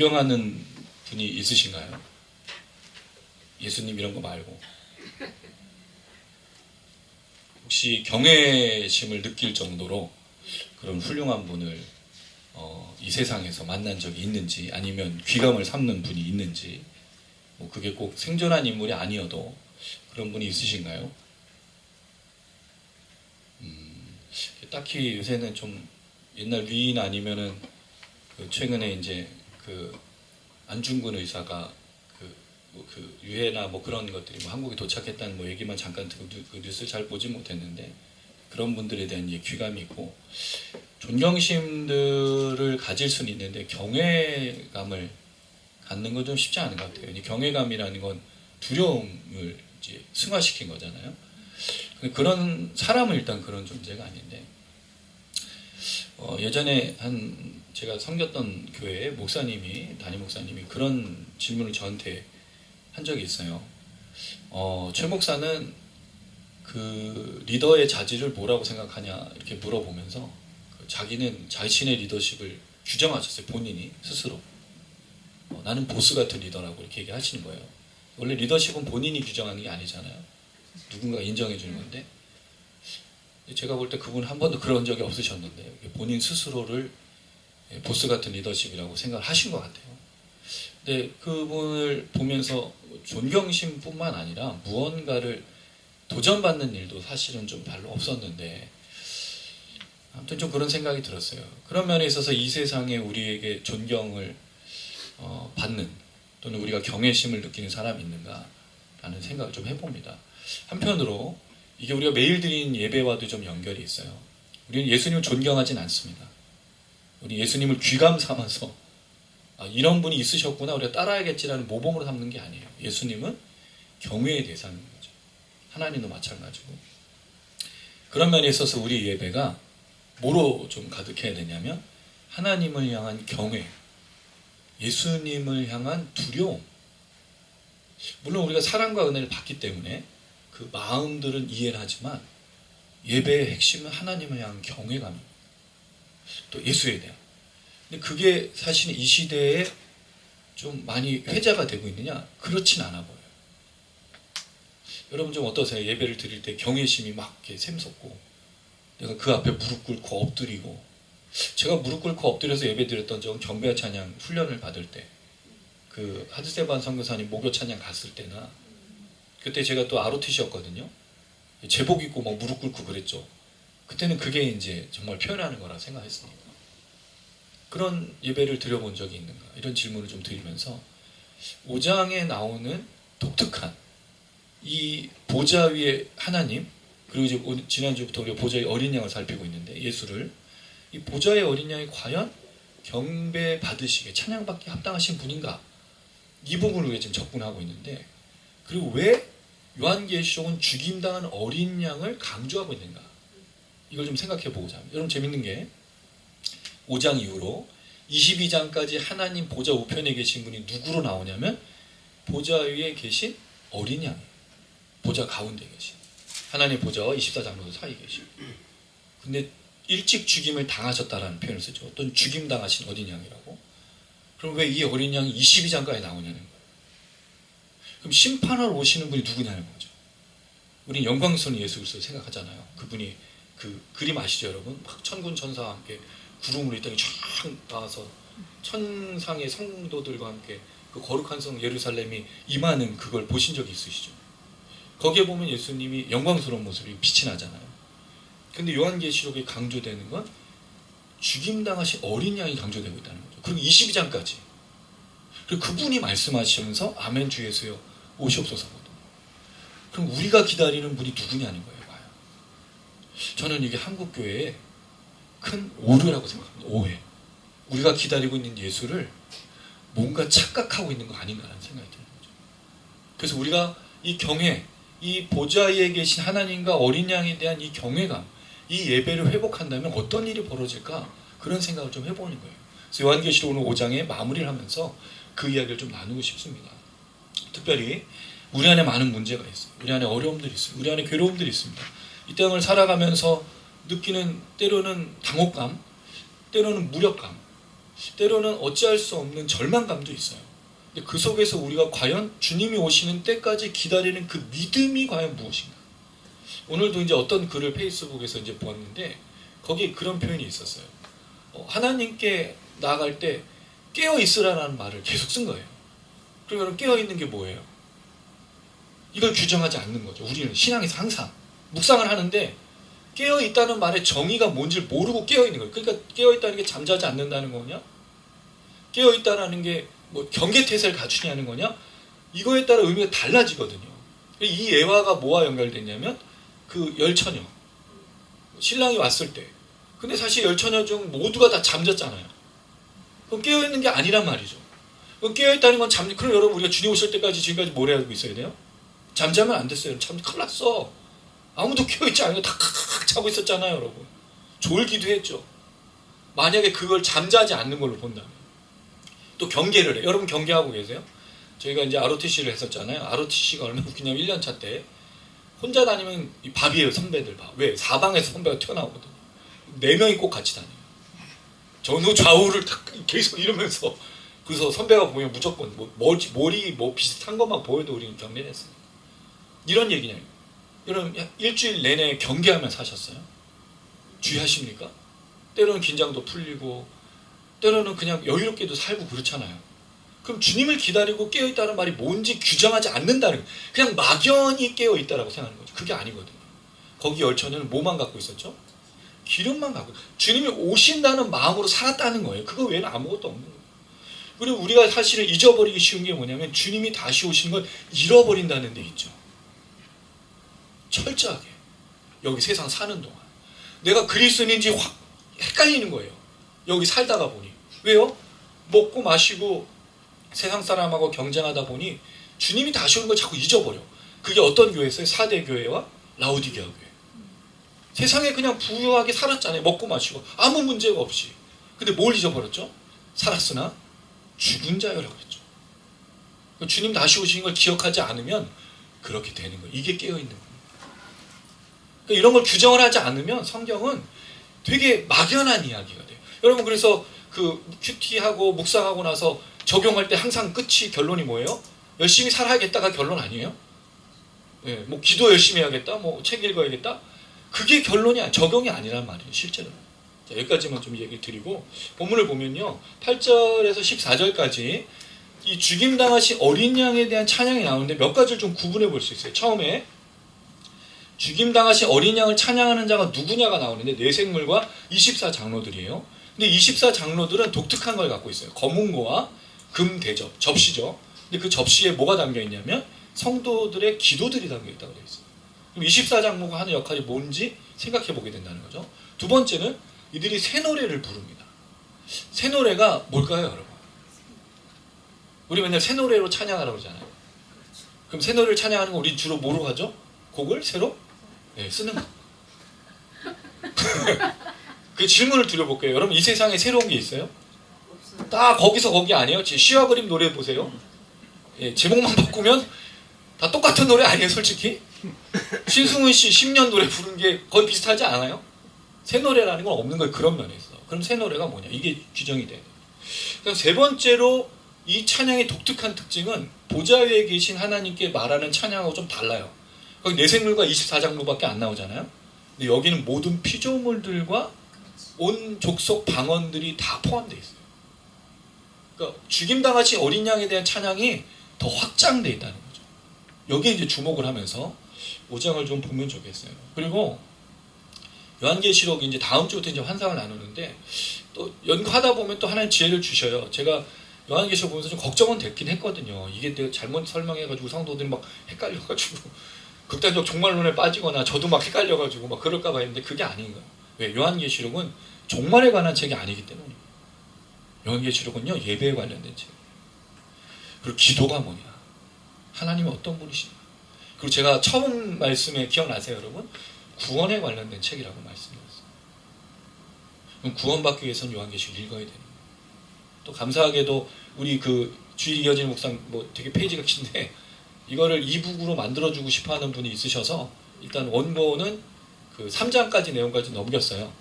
존경하는 분이 있으신가요? 예수님 이런 거 말고 혹시 경외심을 느낄 정도로 그런 훌륭한 분을 이 세상에서 만난 적이 있는지, 아니면 귀감을 삼는 분이 있는지, 뭐 그게 꼭 생존한 인물이 아니어도 그런 분이 있으신가요? 딱히 요새는 좀 옛날 위인 아니면은 최근에 이제 안중근 의사가 그 유해나 뭐 그런 것들이 뭐 한국에 도착했다는 뭐 얘기만 잠깐 듣고 그 뉴스 잘 보지 못했는데, 그런 분들에 대한 귀감이 있고 존경심들을 가질 수는 있는데 경외감을 갖는 건 좀 쉽지 않은 것 같아요. 경외감이라는 건 두려움을 이제 승화시킨 거잖아요. 그런 사람은 일단 그런 존재가 아닌데, 예전에 제가 섬겼던 교회에 담임 목사님이 그런 질문을 저한테 한 적이 있어요. 최 목사는 그 리더의 자질을 뭐라고 생각하냐 이렇게 물어보면서 자기는 자신의 리더십을 규정하셨어요. 본인이 스스로. 나는 보스 같은 리더라고 이렇게 얘기하시는 거예요. 원래 리더십은 본인이 규정하는 게 아니잖아요. 누군가가 인정해 주는 건데, 제가 볼 때 그분은 한 번도 그런 적이 없으셨는데 본인 스스로를 보스 같은 리더십이라고 생각을 하신 것 같아요. 근데 그분을 보면서 존경심뿐만 아니라 무언가를 도전받는 일도 사실은 좀 별로 없었는데, 아무튼 좀 그런 생각이 들었어요. 그런 면에 있어서 이 세상에 우리에게 존경을 받는, 또는 우리가 경외심을 느끼는 사람이 있는가 라는 생각을 좀 해봅니다. 한편으로 이게 우리가 매일 드리는 예배와도 좀 연결이 있어요. 우리는 예수님을 존경하진 않습니다. 우리 예수님을 귀감 삼아서 이런 분이 있으셨구나 우리가 따라야겠지라는 모범으로 삼는 게 아니에요. 예수님은 경외의 대상인 거죠. 하나님도 마찬가지고. 그런 면에 있어서 우리 예배가 뭐로 좀 가득해야 되냐면 하나님을 향한 경외, 예수님을 향한 두려움. 물론 우리가 사랑과 은혜를 받기 때문에 그 마음들은 이해를 하지만 예배의 핵심은 하나님을 향한 경외감입니다. 또 예수에 대한. 근데 그게 사실 이 시대에 좀 많이 회자가 되고 있느냐? 그렇진 않아 보여요. 여러분 좀 어떠세요? 예배를 드릴 때 경외심이 막 이렇게 샘솟고 내가 그 앞에 무릎 꿇고 엎드리고, 제가 무릎 꿇고 엎드려서 예배 드렸던 적은 경배 찬양 훈련을 받을 때, 그 하드세반 선교사님 목요 찬양 갔을 때나, 그때 제가 또 ROTC였거든요. 제복 입고 막 무릎 꿇고 그랬죠. 그때는 그게 이제 정말 표현하는 거라 생각했으니까. 그런 예배를 드려본 적이 있는가? 이런 질문을 좀 드리면서 5장에 나오는 독특한 이 보좌 위에 하나님, 그리고 이제 지난주부터 우리가 보좌의 어린 양을 살피고 있는데, 예수를, 이 보좌의 어린 양이 과연 경배 받으시게 찬양받기 합당하신 분인가? 이 부분을 우리가 지금 접근하고 있는데, 그리고 왜 요한계시록은 죽임당한 어린 양을 강조하고 있는가? 이걸 좀 생각해 보고자 합니다. 여러분 재밌는 게 5장 이후로 22장까지 하나님 보좌 우편에 계신 분이 누구로 나오냐면 보좌 위에 계신 어린 양이에요. 보좌 가운데 계신 하나님 보좌와 24장로도 사이에 계시고. 근데 일찍 죽임을 당하셨다라는 표현을 쓰죠. 또는 죽임당하신 어린 양이라고. 그럼 왜 이 어린 양이 22장까지 나오냐는 거예요. 그럼 심판하러 오시는 분이 누구냐는 거죠. 우린 영광스러운 예수 그리스도 생각하잖아요. 그분이 그 그림 아시죠 여러분? 막 천군 천사와 함께 구름으로 이 땅에 쫙 나와서 천상의 성도들과 함께 그 거룩한 성 예루살렘이 임하는 그걸 보신 적이 있으시죠? 거기에 보면 예수님이 영광스러운 모습이 빛이 나잖아요. 근데 요한계시록에 강조되는 건 죽임당하신 어린 양이 강조되고 있다는 거죠. 그리고 22장까지. 그리고 그분이 말씀하시면서 아멘 주 예수여 오시옵소서거든요. 그럼 우리가 기다리는 분이 누구냐는 거예요. 봐요. 저는 이게 한국교회의 큰 오류라고 생각합니다. 오해. 우리가 기다리고 있는 예수를 뭔가 착각하고 있는 거 아닌가라는 생각이 드는 거죠. 그래서 우리가 이 경외, 이 보좌에 계신 하나님과 어린 양에 대한 이 경외감, 이 예배를 회복한다면 어떤 일이 벌어질까? 그런 생각을 좀 해보는 거예요. 그래서 요한계시록 오늘 5장에 마무리를 하면서 그 이야기를 좀 나누고 싶습니다. 특별히 우리 안에 많은 문제가 있어요. 우리 안에 어려움들이 있어요. 우리 안에 괴로움들이 있습니다. 이 땅을 살아가면서 느끼는 때로는 당혹감, 때로는 무력감, 때로는 어찌할 수 없는 절망감도 있어요. 근데 그 속에서 우리가 과연 주님이 오시는 때까지 기다리는 그 믿음이 과연 무엇인가? 오늘도 이제 어떤 글을 페이스북에서 이제 보았는데 거기에 그런 표현이 있었어요. 하나님께 나아갈 때 깨어 있으라는 말을 계속 쓴 거예요. 그러면 깨어 있는 게 뭐예요? 이걸 규정하지 않는 거죠. 우리는 신앙에서 항상 묵상을 하는데 깨어 있다는 말의 정의가 뭔지 모르고 깨어 있는 거예요. 그러니까 깨어 있다는 게 잠자지 않는다는 거냐? 깨어 있다는 게 뭐 경계태세를 갖추냐는 거냐? 이거에 따라 의미가 달라지거든요. 이 예화가 뭐와 연결됐냐면 그 열처녀 신랑이 왔을 때 근데 사실 열처녀 중 모두가 다 잠잤잖아요. 그럼 깨어있는 게 아니란 말이죠. 그럼 깨어있다는 건 그럼 여러분 우리가 주님 오실 때까지 지금까지 뭘 해야 있어야 돼요? 잠자면 안 됐어요. 참 큰일 났어. 아무도 깨어있지 않고 다 칵칵 자고 있었잖아요. 여러분 졸기도 했죠. 만약에 그걸 잠자지 않는 걸로 본다면 또 경계를 해. 여러분 경계하고 계세요? 저희가 이제 ROTC를 했었잖아요. ROTC가 얼마나 웃기냐면 1년차 때 혼자 다니면 밥이에요. 선배들 밥. 왜? 사방에서 선배가 튀어나오거든요. 4명이 꼭 같이 다녀요. 전후 좌우를 다 계속 이러면서 그래서 선배가 보면 무조건 머리 비슷한 것만 보여도 우리는 경계를 했어요. 이런 얘기냐. 여러분 일주일 내내 경계하며 사셨어요? 주의하십니까? 때로는 긴장도 풀리고 때로는 그냥 여유롭게도 살고 그렇잖아요. 그럼 주님을 기다리고 깨어있다는 말이 뭔지 규정하지 않는다는 거예요. 그냥 막연히 깨어있다라고 생각하는 거죠. 그게 아니거든요. 거기 열처녀는 뭐만 갖고 있었죠? 기름만 갖고 주님이 오신다는 마음으로 살았다는 거예요. 그거 외에는 아무것도 없는 거예요. 그리고 우리가 사실은 잊어버리기 쉬운 게 뭐냐면 주님이 다시 오시는 걸 잃어버린다는 데 있죠. 철저하게 여기 세상 사는 동안 내가 그리스도인인지 확 헷갈리는 거예요. 여기 살다가 보니. 왜요? 먹고 마시고 세상 사람하고 경쟁하다 보니 주님이 다시 오는 걸 자꾸 잊어버려. 그게 어떤 교회였어요? 4대 교회와 라오디게아 교회. 세상에 그냥 부유하게 살았잖아요. 먹고 마시고 아무 문제가 없이. 근데 뭘 잊어버렸죠? 살았으나 죽은 자여라고 그랬죠. 주님 다시 오신 걸 기억하지 않으면 그렇게 되는 거예요. 이게 깨어있는 거예요. 그러니까 이런 걸 규정을 하지 않으면 성경은 되게 막연한 이야기가 돼요. 여러분 그래서 그 큐티하고 묵상하고 나서 적용할 때 항상 끝이 결론이 뭐예요? 열심히 살아야겠다가 결론 아니에요? 예, 뭐 기도 열심히 해야겠다, 뭐 책 읽어야겠다. 그게 결론이 적용이 아니란 말이에요, 실제로. 자, 여기까지만 좀 얘기 드리고 본문을 보면요, 8절에서 14절까지 이 죽임당하신 어린 양에 대한 찬양이 나오는데 몇 가지를 좀 구분해 볼 수 있어요. 처음에 죽임당하신 어린 양을 찬양하는 자가 누구냐가 나오는데 뇌생물과 24장로들이에요. 근데 24장로들은 독특한 걸 갖고 있어요. 검은고와 금 대접, 접시죠. 근데 그 접시에 뭐가 담겨 있냐면 성도들의 기도들이 담겨 있다고 되어 있어요. 그럼 24장로가 하는 역할이 뭔지 생각해 보게 된다는 거죠. 두 번째는 이들이 새 노래를 부릅니다. 새 노래가 뭘까요, 여러분? 우리 맨날 새 노래로 찬양하라고 그러잖아요. 그럼 새 노래를 찬양하는 거 우리 주로 뭐로 하죠? 곡을 새로? 네, 쓰는 거. 그 질문을 드려볼게요. 여러분 이 세상에 새로운 게 있어요? 다 거기서 거기 아니에요? 시와 그림 노래 보세요. 예, 제목만 바꾸면 다 똑같은 노래 아니에요, 솔직히? 신승훈 씨 10년 노래 부른 게 거의 비슷하지 않아요? 새 노래라는 건 없는 거예요, 그런 면에서. 그럼 새 노래가 뭐냐? 이게 규정이 돼요. 그럼 세 번째로 이 찬양의 독특한 특징은 보좌 위에 계신 하나님께 말하는 찬양하고 좀 달라요. 거기 뇌생물과 24장로밖에 안 나오잖아요. 근데 여기는 모든 피조물들과 온 족속 방언들이 다 포함되어 있어요. 그러니까 죽임당하신 어린 양에 대한 찬양이 더 확장되어 있다는 거죠. 여기에 이제 주목을 하면서 5장을 좀 보면 좋겠어요. 그리고 요한계시록 이제 다음 주부터 이제 환상을 나누는데 또 연구하다 보면 또 하나님 지혜를 주셔요. 제가 요한계시록 보면서 좀 걱정은 됐긴 했거든요. 이게 내가 잘못 설명해가지고 성도들이 막 헷갈려가지고 극단적 종말론에 빠지거나 저도 막 헷갈려가지고 막 그럴까봐 했는데 그게 아닌 거예요. 왜? 요한계시록은 종말에 관한 책이 아니기 때문이에요. 요한계시록은요, 예배에 관련된 책. 그리고 기도가 뭐냐, 하나님은 어떤 분이신가. 그리고 제가 처음 말씀에 기억나세요, 여러분? 구원에 관련된 책이라고 말씀드렸어요. 그럼 구원받기 위해서는 요한계시록 읽어야 되는 거예요. 또 감사하게도 우리 그 주일 이어지는 묵상 뭐 되게 페이지가 긴데 이거를 이북으로 만들어주고 싶어하는 분이 있으셔서 일단 원고는 그 3장까지 내용까지 넘겼어요.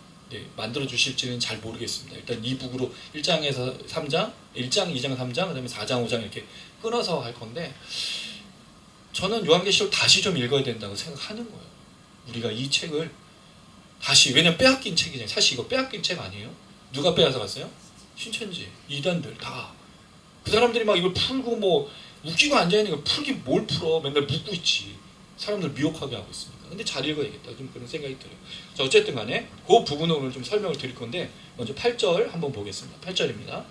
만들어 주실지는 잘 모르겠습니다. 일단 2북으로 1장에서 3장, 1장, 2장, 3장, 그다음에 4장, 5장 이렇게 끊어서 할 건데 저는 요한계시록 다시 좀 읽어야 된다고 생각하는 거예요. 우리가 이 책을 다시, 왜냐면 빼앗긴 책이잖아요. 사실 이거 빼앗긴 책 아니에요? 누가 빼앗아 갔어요? 신천지, 이단들 다. 그 사람들이 막 이걸 풀고 뭐 웃기고 앉아있는 거 풀기 뭘 풀어. 맨날 묻고 있지. 사람들 미혹하게 하고 있으니까. 근데 잘 읽어야겠다. 좀 그런 생각이 들어요. 자, 어쨌든 간에 그 부분을 오늘 좀 설명을 드릴 건데 먼저 8절 한번 보겠습니다. 8절입니다.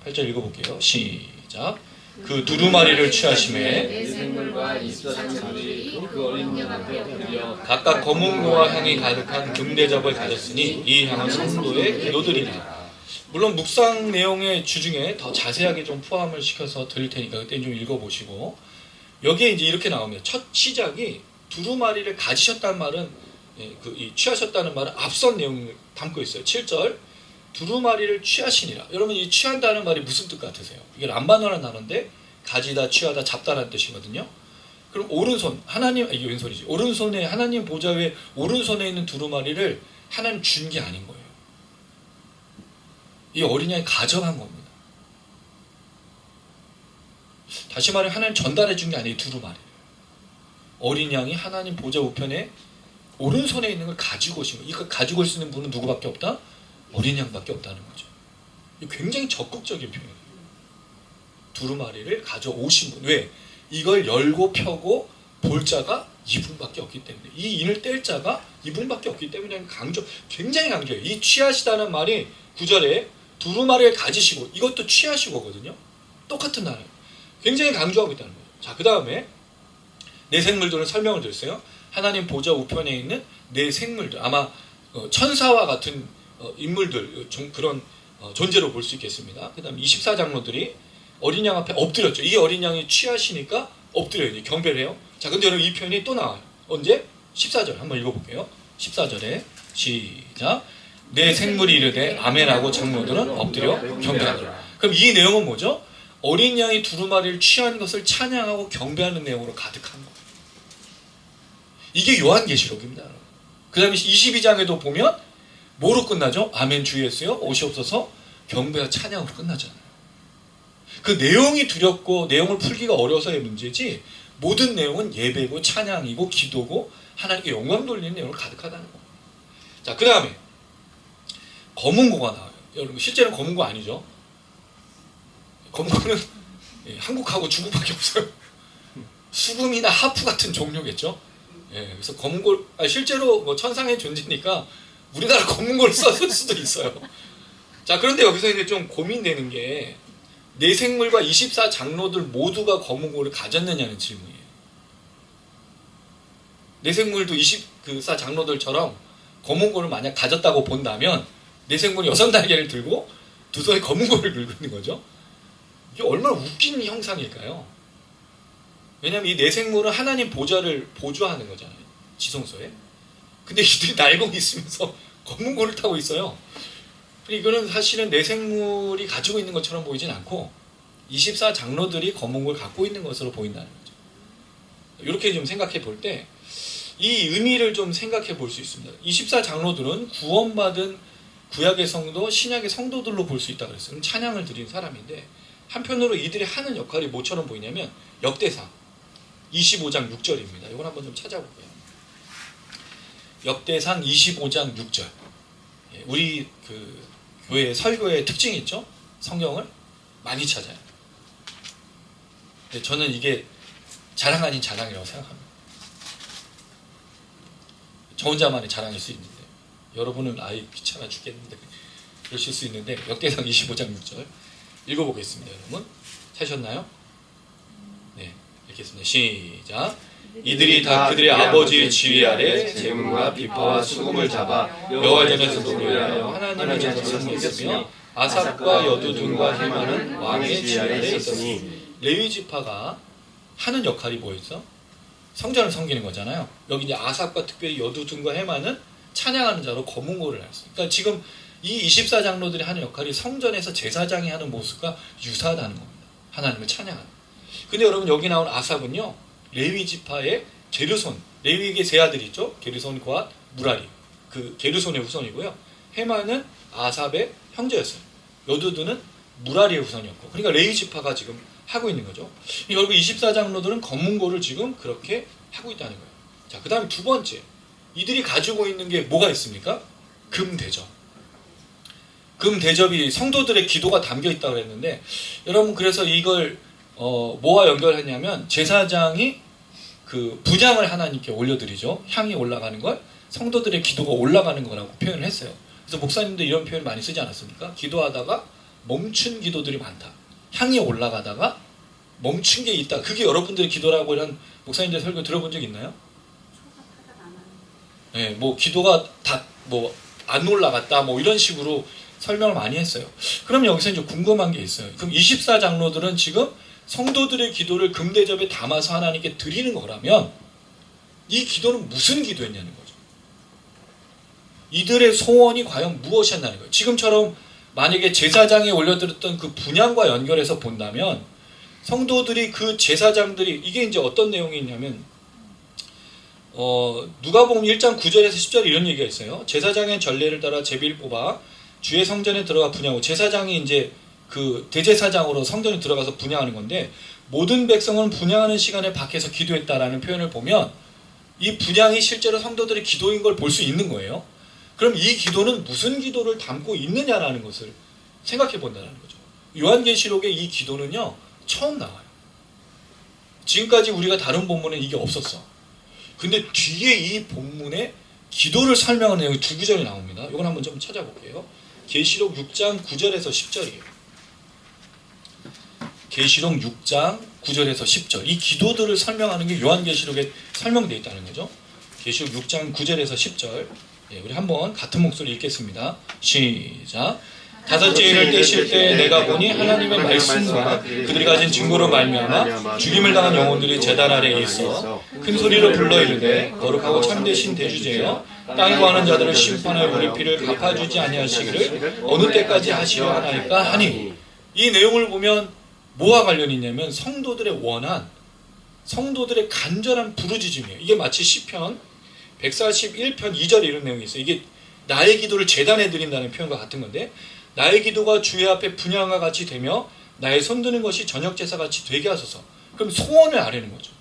8절 읽어볼게요. 시작. 그 두루마리를 취하심에 내 생물과 24장들이 그 어린 양 앞에 엎드려 각각 검은고와 향이 가득한 금대접을 가졌으니 이 향은 성도의 기도들이라. 물론 묵상 내용의 주중에 더 자세하게 좀 포함을 시켜서 드릴 테니까 그때 좀 읽어보시고, 여기에 이제 이렇게 나옵니다. 첫 시작이 두루마리를 가지셨다는 말은, 이 취하셨다는 말은 앞선 내용을 담고 있어요. 7절 두루마리를 취하시니라. 여러분, 이 취한다는 말이 무슨 뜻 같으세요? 이게 람반어라는 단어인데 가지다, 취하다, 잡다라는 뜻이거든요. 그럼 오른손, 하나님, 이게 왼손이지. 오른손에, 하나님 보좌 위에 오른손에 있는 두루마리를 하나님 준 게 아닌 거예요. 이 어린 양이 가져간 겁니다. 다시 말해 하나님 전달해 준 게 아니에요. 두루마리. 어린 양이 하나님 보좌 우편에 오른손에 있는 걸 가지고 오신 거예요. 이거 가지고 올 수 있는 분은 누구밖에 없다? 어린 양밖에 없다는 거죠. 굉장히 적극적인 표현이에요. 두루마리를 가져오신 분. 왜? 이걸 열고 펴고 볼 자가 이분밖에 없기 때문에, 이 인을 뗄 자가 이분밖에 없기 때문에 굉장히 강조해요. 이 취하시다는 말이 9절에 두루마리를 가지시고, 이것도 취하시고거든요. 똑같은 단어예요. 굉장히 강조하고 있다는 거예요. 자, 그 다음에 내 생물들은 설명을 드렸어요. 하나님 보좌 우편에 있는 내 생물들, 아마 천사와 같은 인물들, 그런 존재로 볼 수 있겠습니다. 그 다음에 24장로들이 어린 양 앞에 엎드렸죠. 이 어린 양이 취하시니까 엎드려요. 이제 경배를 해요. 자, 근데 여러분 이 표현이 또 나와요. 언제? 14절 한번 읽어볼게요. 14절에 시작. 내 생물이 이르되 아멘하고 장로들은 엎드려 경배하더라. 그럼 이 내용은 뭐죠? 어린 양이 두루마리를 취한 것을 찬양하고 경배하는 내용으로 가득한 거예요. 이게 요한계시록입니다. 그 다음에 22장에도 보면 뭐로 끝나죠? 아멘 주 예수여 오시옵소서, 경배와 찬양으로 끝나잖아요. 그 내용이 두렵고 내용을 풀기가 어려서의 문제지, 모든 내용은 예배고 찬양이고 기도고 하나님께 영광 돌리는 내용으로 가득하다는 겁니다. 자, 그 다음에 검은고가 나와요. 여러분, 실제는 검은고 아니죠. 검은고는 한국하고 중국밖에 없어요. 수금이나 하프 같은 종류겠죠. 그래서 검은고, 실제로 뭐 천상의 존재니까 우리나라 검은고를 썼을 수도 있어요. 자, 그런데 여기서 이제 좀 고민되는 게, 내 생물과 24장로들 모두가 검은고를 가졌느냐는 질문이에요. 내 생물도 24장로들처럼 검은고를 만약 가졌다고 본다면 내 생물이 6날개를 들고 두 손에 검은고를 들고 있는 거죠. 이게 얼마나 웃긴 형상일까요? 왜냐하면 이 내 생물은 하나님 보좌를 보좌하는 거잖아요. 지성소에. 근데 이들이 날고 있으면서 검은고를 타고 있어요. 이거는 사실은 내 생물이 가지고 있는 것처럼 보이진 않고 24장로들이 검은고를 갖고 있는 것으로 보인다는 거죠. 이렇게 좀 생각해 볼 때 이 의미를 좀 생각해 볼 수 있습니다. 24장로들은 구원받은 구약의 성도, 신약의 성도들로 볼 수 있다고 그랬어요. 찬양을 드린 사람인데, 한편으로 이들이 하는 역할이 뭐처럼 보이냐면 역대상 25장 6절입니다. 이걸 한번 좀 찾아볼게요. 역대상 25장 6절. 우리 교회 설교의 특징이 있죠. 성경을 많이 찾아요. 근데 저는 이게 자랑 아닌 자랑이라고 생각합니다. 저 혼자만의 자랑일 수 있는데, 여러분은 아예 귀찮아 죽겠는데 그러실 수 있는데, 역대상 25장 6절 읽어보겠습니다. 여러분 찾으셨나요? 네, 읽겠습니다. 시작. 이들이 다 그들의 아버지의 지휘 아래 재물과 비파와 수금을 잡아 여호와 전에서 노래하여 하나님의 전에서 섬겼으며, 아삽과 여두둔과 헤만은 왕의 지휘 아래 있었으니. 레위 지파가 하는 역할이 뭐였어? 성전을 섬기는 거잖아요. 여기 이제 아삽과 특별히 여두둔과 헤만은 찬양하는 자로 검은고를 했어요. 그러니까 지금 이 24장로들이 하는 역할이 성전에서 제사장이 하는 모습과 유사하다는 겁니다. 하나님을 찬양하는. 근데 여러분, 여기 나온 아삽은요, 레위 지파의 게르손, 레위에게 세 아들이 있죠. 게르손, 고앗, 무라리. 그 게르손의 후손이고요. 헤만은 아삽의 형제였어요. 여두두는 무라리의 후손이었고, 그러니까 레위 지파가 지금 하고 있는 거죠. 결국 24장로들은 검문고를 지금 그렇게 하고 있다는 거예요. 자, 그 다음에 두 번째, 이들이 가지고 있는 게 뭐가 있습니까? 금대접. 금대접이 성도들의 기도가 담겨 있다고 그랬는데, 여러분 그래서 이걸 뭐와 연결했냐면, 제사장이 그 분향을 하나님께 올려드리죠. 향이 올라가는 걸 성도들의 기도가 올라가는 거라고 표현을 했어요. 그래서 목사님도 이런 표현 많이 쓰지 않았습니까? 기도하다가 멈춘 기도들이 많다. 향이 올라가다가 멈춘 게 있다. 그게 여러분들의 기도라고 이런 목사님들 설교 들어본 적 있나요? 네, 뭐 기도가 다 뭐 안 올라갔다 뭐 이런 식으로 설명을 많이 했어요. 그럼 여기서 이제 궁금한 게 있어요. 그럼 24장로들은 지금 성도들의 기도를 금대접에 담아서 하나님께 드리는 거라면 이 기도는 무슨 기도였냐는 거죠. 이들의 소원이 과연 무엇이었냐는 거예요. 지금처럼 만약에 제사장에 올려드렸던 그 분향과 연결해서 본다면 성도들이 그 제사장들이 이게 이제 어떤 내용이 있냐면 누가복음 1장 9절에서 10절 이런 얘기가 있어요. 제사장의 전례를 따라 제비를 뽑아 주의 성전에 들어가 분향하고, 제사장이 이제 그 대제사장으로 성전에 들어가서 분향하는 건데, 모든 백성은 분향하는 시간에 밖에서 기도했다라는 표현을 보면 이 분향이 실제로 성도들의 기도인 걸 볼 수 있는 거예요. 그럼 이 기도는 무슨 기도를 담고 있느냐라는 것을 생각해 본다는 거죠. 요한계시록의 이 기도는요, 처음 나와요. 지금까지 우리가 다른 본문에 이게 없었어. 근데 뒤에 이 본문에 기도를 설명하는 내용이 두 구절이 나옵니다. 이건 한번 좀 찾아볼게요. 계시록 6장 9절에서 10절이에요. 계시록 6장 9절에서 10절. 이 기도들을 설명하는 게 요한계시록에 설명되어 있다는 거죠. 계시록 6장 9절에서 10절. 예, 우리 한번 같은 목소리 읽겠습니다. 시작. 다섯째 인을 떼실 때 내가 보니 하나님의 말씀과 그들이 가진 증거로 말미암아 죽임을 당한 영혼들이 제단 아래에 있어 큰 소리로 불러 이르되 거룩하고 참되신 대주제여 땅에 거하는 자들을 심판하여 우리 피를 갚아주지 아니하시기를 어느 때까지 하시려 하나이까 하니, 이 내용을 보면 뭐와 관련이 있냐면 성도들의 원한, 성도들의 간절한 부르짖음이에요. 이게 마치 시편 141편 2절에 이런 내용이 있어요. 이게 나의 기도를 제단에 드린다는 표현과 같은 건데, 나의 기도가 주의 앞에 분향과 같이 되며 나의 손드는 것이 저녁제사 같이 되게 하소서. 그럼 소원을 아뢰는 거죠.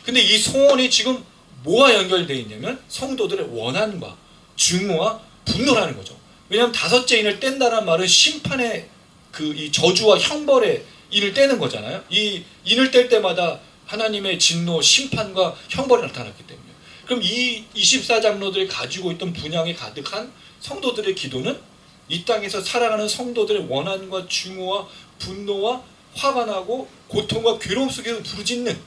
근데 이 소원이 지금 뭐와 연결되어 있냐면 성도들의 원한과 증오와 분노라는 거죠. 왜냐하면 다섯째 인을 뗀다는 말은 심판의 이 저주와 형벌의 인을 떼는 거잖아요. 이 인을 뗄 때마다 하나님의 진노, 심판과 형벌이 나타났기 때문에. 그럼 이 24장로들이 가지고 있던 분향이 가득한 성도들의 기도는 이 땅에서 살아가는 성도들의 원한과 증오와 분노와 화가 나고 고통과 괴로움 속에서 부르짖는,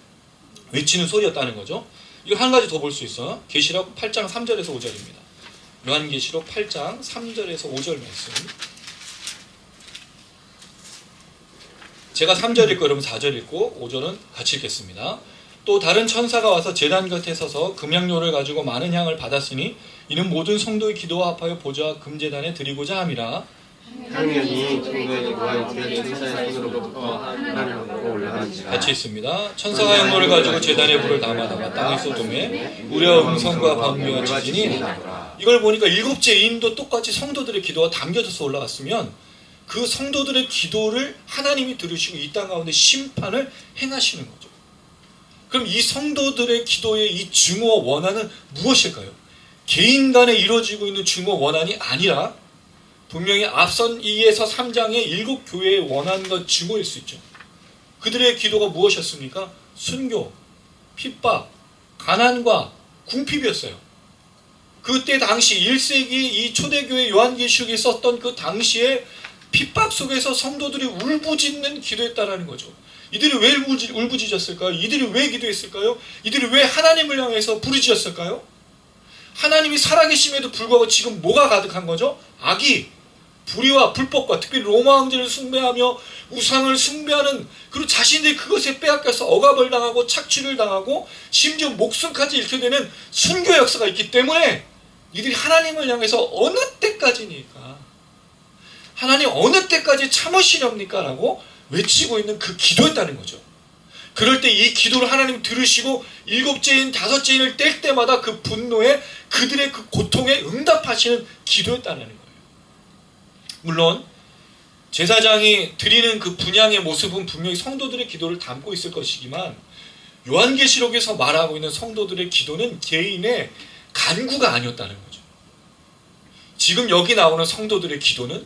외치는 소리였다는 거죠. 이거 한 가지 더 볼 수 있어. 계시록 8장 3절에서 5절입니다. 요한계시록 8장 3절에서 5절 말씀. 제가 3절 읽고 여러분 4절 읽고 5절은 같이 읽겠습니다. 또 다른 천사가 와서 제단 곁에 서서 금향료를 가지고 많은 향을 받았으니 이는 모든 성도의 기도와 합하여 보좌 금제단에 드리고자 함이라. 향연이 성도의 기도와 주의 천사의 손으로부터 하나님으로 올라가니라. 같이 있습니다. 천사가 향로를 가지고 제단에 불을 담아다가 땅의 소돔에 우리와 음성과 번개와 지진이 나더라. 이걸 보니까 일곱째 인도 똑같이 성도들의 기도가 담겨져서 올라갔으면 그 성도들의 기도를 하나님이 들으시고 이 땅 가운데 심판을 행하시는 거죠. 그럼 이 성도들의 기도의 이 증오와 원한은 무엇일까요? 개인 간에 이루어지고 있는 증오 원한이 아니라 분명히 앞선 2에서 3장의 7교회의 원한과 증오일 수 있죠. 그들의 기도가 무엇이었습니까? 순교, 핍박, 가난과 궁핍이었어요. 그때 당시 1세기 이 초대교회 요한계시록에 썼던 그 당시에 핍박 속에서 성도들이 울부짖는 기도했다라는 거죠. 이들이 왜 울부짖었을까요? 이들이 왜 기도했을까요? 이들이 왜 하나님을 향해서 부르짖었을까요? 하나님이 살아계심에도 불구하고 지금 뭐가 가득한 거죠? 악이, 불의와 불법과 특히 로마 황제를 숭배하며 우상을 숭배하는, 그리고 자신들이 그것에 빼앗겨서 억압을 당하고 착취를 당하고 심지어 목숨까지 잃게 되는 순교 역사가 있기 때문에 이들이 하나님을 향해서 어느 때까지니까, 하나님 어느 때까지 참으시렵니까? 라고 외치고 있는 그 기도였다는 거죠. 그럴 때 이 기도를 하나님 들으시고 7째인 5째인을 뗄 때마다 그 분노에 그들의 그 고통에 응답하시는 기도였다는 거예요. 물론 제사장이 드리는 그 분향의 모습은 분명히 성도들의 기도를 담고 있을 것이지만 요한계시록에서 말하고 있는 성도들의 기도는 개인의 간구가 아니었다는 거죠. 지금 여기 나오는 성도들의 기도는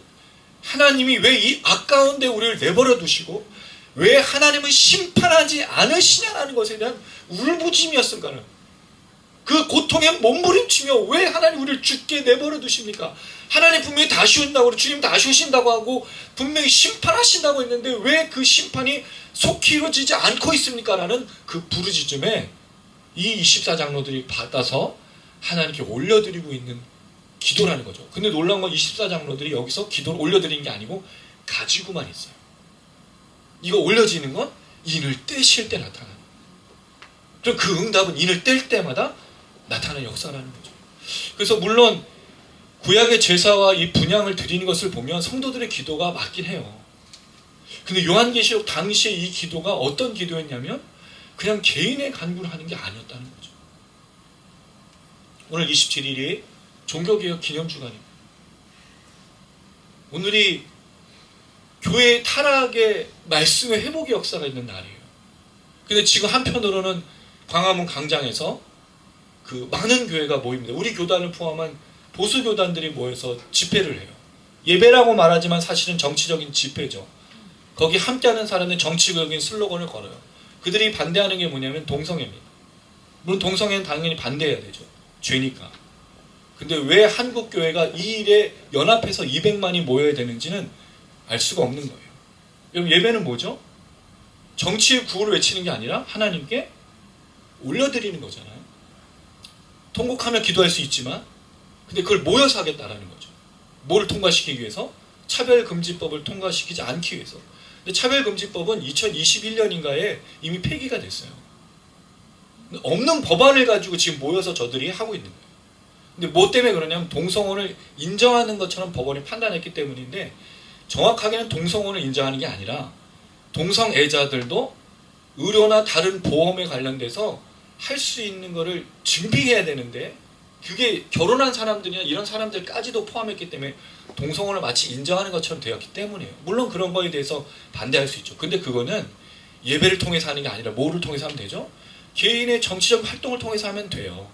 하나님이 왜 이 아까운데 우리를 내버려 두시고 왜 하나님은 심판하지 않으시냐라는 것에 대한 울부짖음이었을까는, 그 고통에 몸부림치며 왜 하나님 우리를 죽게 내버려 두십니까? 하나님 분명히 다시 온다고, 주님 다시 오신다고 하고 분명히 심판하신다고 했는데 왜 그 심판이 속히 이루어지지 않고 있습니까? 라는 그 부르짖음에 이 24장로들이 받아서 하나님께 올려드리고 있는 기도라는 거죠. 근데 놀라운 건 24장로들이 여기서 기도를 올려드리는 게 아니고 가지고만 있어요. 이거 올려지는 건 인을 떼실 때 나타나는 거예요. 그럼 그 응답은 인을 뗄 때마다 나타나는 역사라는 거죠. 그래서 물론 구약의 제사와 이 분향을 드리는 것을 보면 성도들의 기도가 맞긴 해요. 근데 요한계시록 당시에 이 기도가 어떤 기도였냐면 그냥 개인의 간구를 하는 게 아니었다는 거죠. 오늘 27일이 종교개혁 기념주간입니다. 오늘이 교회의 타락의 말씀의 회복의 역사가 있는 날이에요. 근데 지금 한편으로는 광화문 광장에서 그 많은 교회가 모입니다. 우리 교단을 포함한 보수 교단들이 모여서 집회를 해요. 예배라고 말하지만 사실은 정치적인 집회죠. 거기 함께하는 사람은 정치적인 슬로건을 걸어요. 그들이 반대하는 게 뭐냐면 동성애입니다. 물론 동성애는 당연히 반대해야 되죠. 죄니까. 근데 왜 한국 교회가 이 일에 연합해서 200만이 모여야 되는지는 알 수가 없는 거예요. 여러분, 예배는 뭐죠? 정치의 구호를 외치는 게 아니라 하나님께 올려드리는 거잖아요. 통곡하며 기도할 수 있지만 근데 그걸 모여서 하겠다라는 거죠. 뭐를 통과시키기 위해서? 차별금지법을 통과시키지 않기 위해서. 근데 차별금지법은 2021년인가에 이미 폐기가 됐어요. 없는 법안을 가지고 지금 모여서 저들이 하고 있는 거예요. 근데 뭐 때문에 그러냐면 동성혼을 인정하는 것처럼 법원이 판단했기 때문인데, 정확하게는 동성혼을 인정하는 게 아니라 동성애자들도 의료나 다른 보험에 관련돼서 할 수 있는 거를 준비해야 되는데 그게 결혼한 사람들이나 이런 사람들까지도 포함했기 때문에 동성혼을 마치 인정하는 것처럼 되었기 때문이에요. 물론 그런 거에 대해서 반대할 수 있죠. 근데 그거는 예배를 통해서 하는 게 아니라 뭐를 통해서 하면 되죠? 개인의 정치적 활동을 통해서 하면 돼요.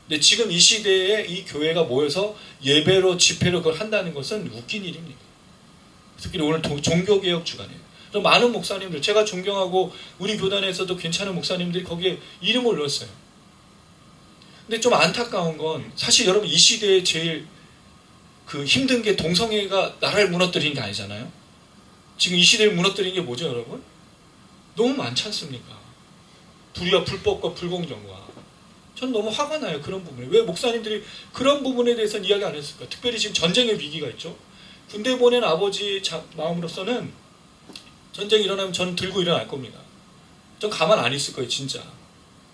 근데 지금 이 시대에 이 교회가 모여서 예배로 집회로 그걸 한다는 것은 웃긴 일입니다. 특히 오늘 종교개혁 주간이에요. 많은 목사님들, 제가 존경하고 우리 교단에서도 괜찮은 목사님들이 거기에 이름을 올렸어요. 근데 좀 안타까운 건 사실 여러분 이 시대에 제일 그 힘든 게 동성애가 나라를 무너뜨리는 게 아니잖아요. 지금 이 시대를 무너뜨리는 게 뭐죠, 여러분? 너무 많지 않습니까? 불의와 불법과 불공정과. 전 너무 화가 나요, 그런 부분에. 왜 목사님들이 그런 부분에 대해서는 이야기 안 했을까? 특별히 지금 전쟁의 위기가 있죠. 군대 보낸 아버지 마음으로서는 전쟁이 일어나면 저는 들고 일어날 겁니다. 전 가만 안 있을 거예요, 진짜.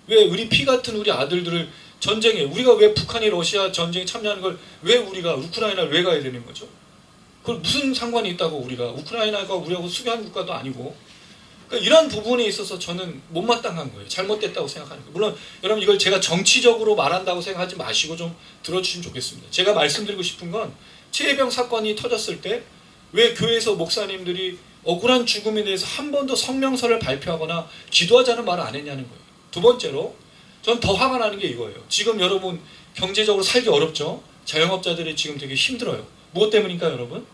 왜 우리 피 같은 우리 아들들을 전쟁에, 우리가 왜 북한이 러시아 전쟁에 참여하는 걸 왜 우리가 우크라이나를 왜 가야 되는 거죠? 그걸 무슨 상관이 있다고, 우리가 우크라이나가 우리하고 수교한 국가도 아니고. 그러니까 이런 부분에 있어서 저는 못마땅한 거예요. 잘못됐다고 생각하는 거예요. 물론 여러분 이걸 제가 정치적으로 말한다고 생각하지 마시고 좀 들어주시면 좋겠습니다. 제가 말씀드리고 싶은 건 최혜병 사건이 터졌을 때 왜 교회에서 목사님들이 억울한 죽음에 대해서 한 번도 성명서를 발표하거나 기도하자는 말을 안 했냐는 거예요. 두 번째로 전 더 화가 나는 게 이거예요. 지금 여러분 경제적으로 살기 어렵죠. 자영업자들이 지금 되게 힘들어요. 무엇 때문입니까, 여러분?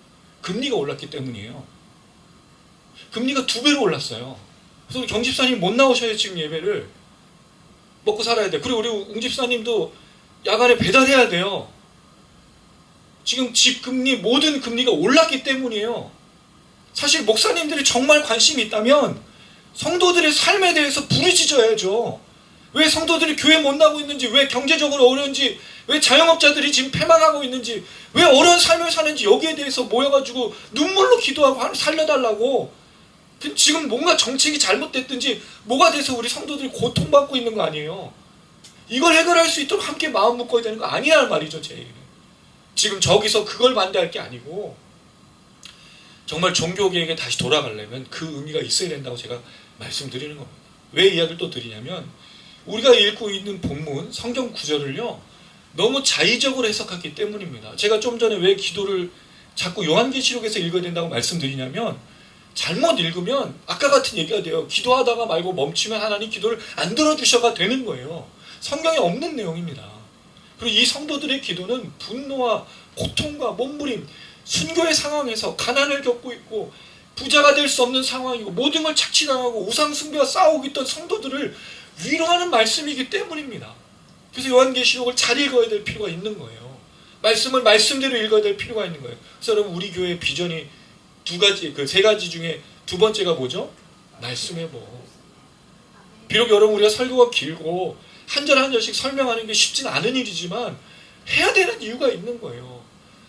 금리가 올랐기 때문이에요. 금리가 2배로 올랐어요. 그래서 우리 경집사님 못 나오셔요. 지금 예배를 먹고 살아야 돼. 그리고 우리 웅집사님도 야간에 배달해야 돼요. 지금 집 금리, 모든 금리가 올랐기 때문이에요. 사실 목사님들이 정말 관심이 있다면 성도들의 삶에 대해서 부르짖어야죠. 왜 성도들이 교회 못 나고 있는지, 왜 경제적으로 어려운지, 왜 자영업자들이 지금 패망하고 있는지, 왜 어려운 삶을 사는지 여기에 대해서 모여가지고 눈물로 기도하고 살려달라고. 지금 뭔가 정책이 잘못됐든지 뭐가 돼서 우리 성도들이 고통받고 있는 거 아니에요. 이걸 해결할 수 있도록 함께 마음 묶어야 되는 거 아니란 말이죠, 제 얘기는. 지금 저기서 그걸 반대할 게 아니고 정말 종교개혁에 다시 돌아가려면 그 의미가 있어야 된다고 제가 말씀드리는 겁니다. 왜 이야기를 또 드리냐면 우리가 읽고 있는 본문 성경 구절을요 너무 자의적으로 해석했기 때문입니다. 제가 좀 전에 왜 기도를 자꾸 요한계시록에서 읽어야 된다고 말씀드리냐면 잘못 읽으면 아까 같은 얘기가 돼요. 기도하다가 말고 멈추면 하나님 기도를 안 들어주셔가 되는 거예요. 성경에 없는 내용입니다. 그리고 이 성도들의 기도는 분노와 고통과 몸부림, 순교의 상황에서 가난을 겪고 있고 부자가 될 수 없는 상황이고 모든 걸 착취당하고 우상 숭배와 싸우고 있던 성도들을 위로하는 말씀이기 때문입니다. 그래서 요한계시록을 잘 읽어야 될 필요가 있는 거예요. 말씀을 말씀대로 읽어야 될 필요가 있는 거예요. 그래서 여러분 우리 교회 비전이 세 가지 중에 두 번째가 뭐죠? 말씀의 뭐. 비록 여러분 우리가 설교가 길고 한 절 한 절씩 설명하는 게 쉽진 않은 일이지만 해야 되는 이유가 있는 거예요.